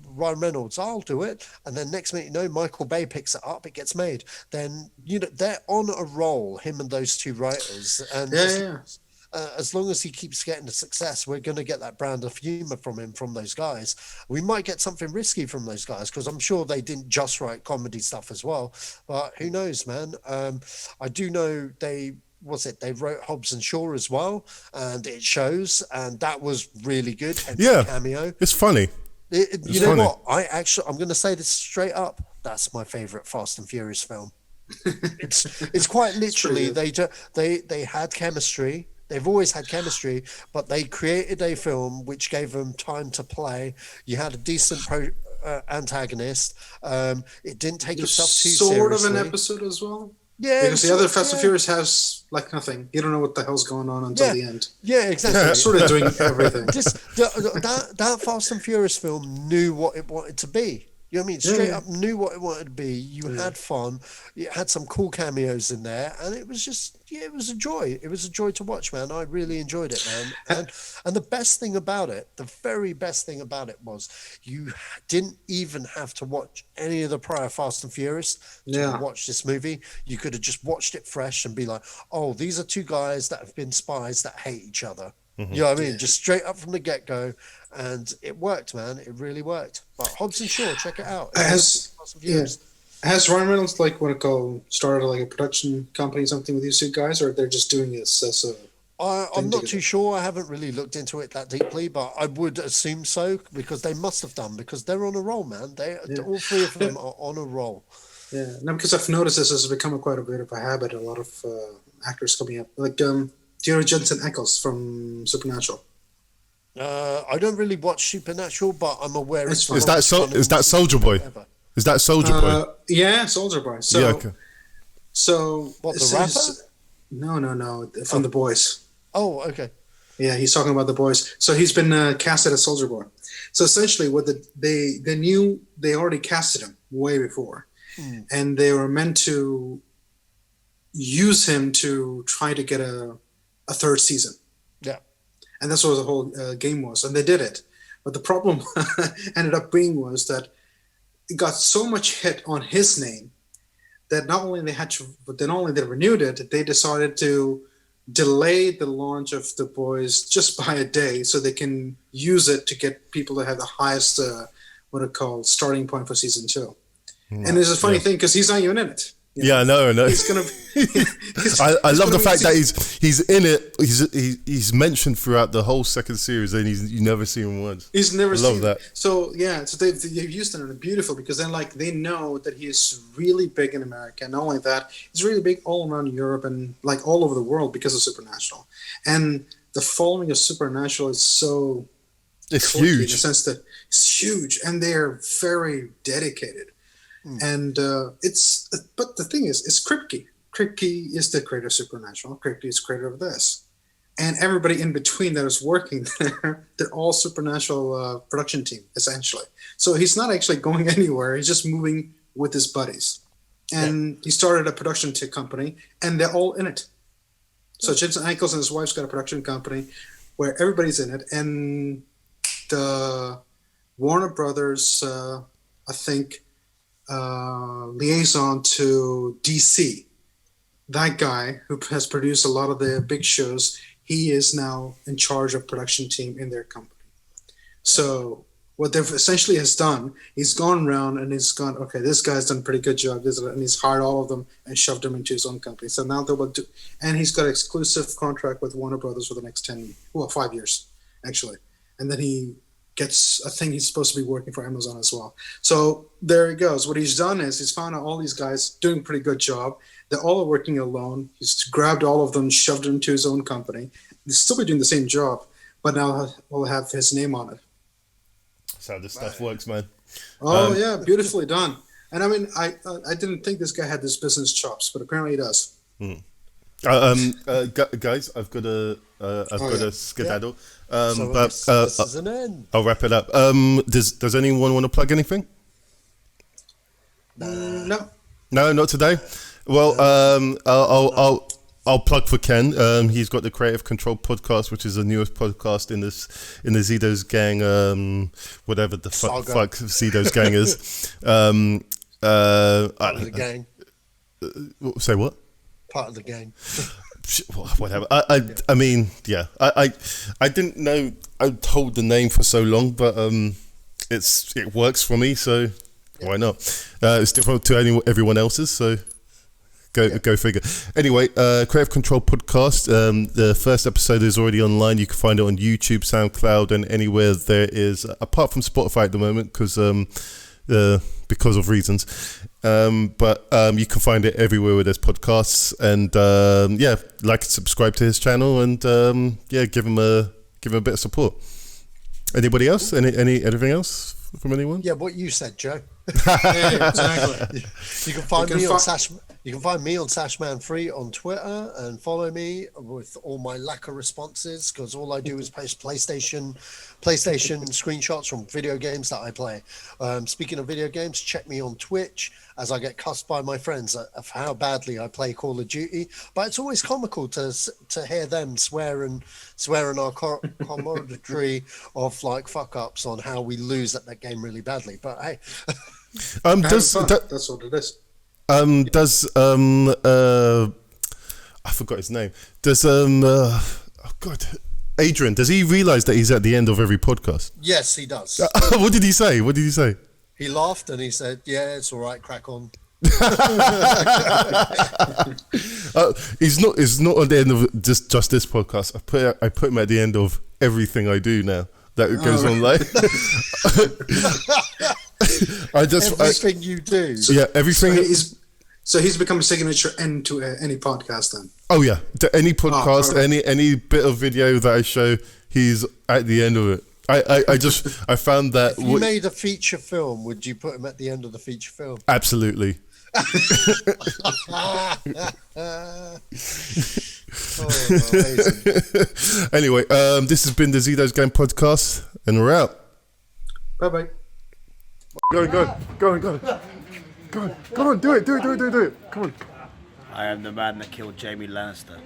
Speaker 10: Ryan Reynolds, I'll do it. And then next minute, Michael Bay picks it up, it gets made. Then they're on a roll, him and those two writers, and as long as he keeps getting the success, we're going to get that brand of humor from those guys. We might get something risky from those guys, because I'm sure they didn't just write comedy stuff as well, but who knows, man. I do know they wrote Hobbs and Shaw as well, and it shows, and that was really good. Cameo,
Speaker 9: it's funny.
Speaker 10: You know what? I'm going to say this straight up. That's my favorite Fast and Furious film. It's quite literally they had chemistry. They've always had chemistry, but they created a film which gave them time to play. You had a decent antagonist. It didn't take itself too seriously.
Speaker 11: Sort of an episode as well.
Speaker 10: Yeah,
Speaker 11: because the other Fast and Furious has like nothing. You don't know what the hell's going on until the end.
Speaker 10: Yeah, exactly.
Speaker 11: It's sort of doing everything.
Speaker 10: Just that Fast and Furious film knew what it wanted to be. You know what I mean? Straight up knew what it wanted to be. You had fun. It had some cool cameos in there, and it was just, it was a joy. It was a joy to watch, man. I really enjoyed it, man. And the best thing about it, the very best thing about it was you didn't even have to watch any of the prior Fast and Furious to watch this movie. You could have just watched it fresh and be like, oh, these are two guys that have been spies that hate each other. You know what I mean? Just straight up from the get-go, and it worked, man. It really worked. But Hobbs and Shaw, check it out.
Speaker 11: Has Ryan Reynolds started like a production company, something with these two guys, or they're just doing this as a?
Speaker 10: I'm not too sure. I haven't really looked into it that deeply, but I would assume so because they must have done, because they're on a roll, man. All three of them are on a roll.
Speaker 11: Yeah, no, because I've noticed this has become quite a bit of a habit. A lot of actors coming up, like do you know Jensen Ackles from Supernatural?
Speaker 10: I don't really watch Supernatural, but I'm aware.
Speaker 9: Is that Soldier Boy? Is that Soldier Boy?
Speaker 11: Yeah, Soldier Boy. So,
Speaker 9: yeah, okay.
Speaker 11: So
Speaker 10: what, the rapper?
Speaker 11: No, from The Boys.
Speaker 10: Oh, okay.
Speaker 11: Yeah, he's talking about The Boys. So he's been casted as Soldier Boy. So essentially, what they knew, they already casted him way before, and they were meant to use him to try to get a third season.
Speaker 10: Yeah,
Speaker 11: and that's what the whole game was, and they did it. But the problem ended up being was that it got so much hit on his name that not only they renewed it, they decided to delay the launch of The Boys just by a day so they can use it to get people that have the highest starting point for season 2. And there's a funny thing because he's not even in it.
Speaker 9: Yeah, I know.
Speaker 11: He's gonna.
Speaker 9: I love the fact that he's in it. He's mentioned throughout the whole second series, and you never see him once.
Speaker 11: He's never seen.
Speaker 9: Love that.
Speaker 11: So yeah, so they've used it, and it's beautiful because then they know that he is really big in America, and not only that, he's really big all around Europe and all over the world because of Supernatural. And the following of Supernatural is so.
Speaker 9: It's huge
Speaker 11: in the sense that it's huge, and they're very dedicated. And but the thing is, it's Kripke. Kripke is the creator of Supernatural. Kripke is creator of this, and everybody in between that is working there, they're all Supernatural production team essentially. So he's not actually going anywhere. He's just moving with his buddies, and he started a production company, and they're all in it. So Jensen Ackles and his wife's got a production company where everybody's in it, and the Warner Brothers, I think. Liaison to DC. That guy who has produced a lot of the big shows, he is now in charge of production team in their company. So what they've essentially has done, he's gone around and he's gone, okay, this guy's done a pretty good job, and he's hired all of them and shoved them into his own company. So now and he's got an exclusive contract with Warner Brothers for the next 5 years, actually. And then I think he's supposed to be working for Amazon as well. So there he goes. What he's done is he's found out all these guys doing a pretty good job. They're all working alone. He's grabbed all of them, shoved them into his own company. They'll still be doing the same job, but now we'll have his name on it.
Speaker 9: That's how this stuff works, man.
Speaker 11: Oh, yeah, beautifully done. And I mean, I didn't think this guy had this business chops, but apparently he does.
Speaker 9: Guys, I've got a skedaddle.
Speaker 10: So this is an end.
Speaker 9: I'll wrap it up. Does anyone want to plug anything?
Speaker 11: No,
Speaker 9: not today. Well, I'll plug for Ken. He's got the Creative Control podcast, which is the newest podcast in the Zedos gang. Whatever the fuck Zedos gang is.
Speaker 10: Part of the gang.
Speaker 9: Say what?
Speaker 10: Part of the gang.
Speaker 9: Whatever. I mean, yeah. I didn't know I'd hold the name for so long, but it works for me, so why not? It's different to everyone else's, so go figure. Anyway, Creative Control podcast. The first episode is already online. You can find it on YouTube, SoundCloud, and anywhere there is, apart from Spotify at the moment, because of reasons. But you can find it everywhere where there's podcasts, and like and subscribe to his channel, and give him a bit of support. Anybody else? Anything else from anyone?
Speaker 10: Yeah, what you said, Joe.
Speaker 11: Yeah, exactly.
Speaker 10: You can find me on Sash. You can find me on SashMan3 on Twitter and follow me with all my lacquer responses, because all I do is post PlayStation screenshots from video games that I play. Speaking of video games, check me on Twitch as I get cussed by my friends of how badly I play Call of Duty. But it's always comical to hear them swearing our camaraderie of like fuck ups on how we lose at that game really badly. But hey,
Speaker 11: that's what it is.
Speaker 9: I forgot his name. Does Adrian, does he realise that he's at the end of every podcast?
Speaker 10: Yes, he does.
Speaker 9: What did he say? What did he say?
Speaker 10: He laughed and he said, "Yeah, it's all right. Crack on."
Speaker 9: He's not at the end of just this podcast. I put him at the end of everything I do now that goes on live.
Speaker 10: Everything you do.
Speaker 9: Yeah, everything.
Speaker 11: So he's become a signature end to any podcast then.
Speaker 9: Oh yeah, to any podcast, any bit of video that I show, he's at the end of it. I found that.
Speaker 10: If you made a feature film, would you put him at the end of the feature film?
Speaker 9: Absolutely. Anyway, this has been the Zedos Game Podcast, and we're out.
Speaker 11: Bye bye.
Speaker 6: Go on, do it. Come on.
Speaker 12: I am the man that killed Jamie Lannister.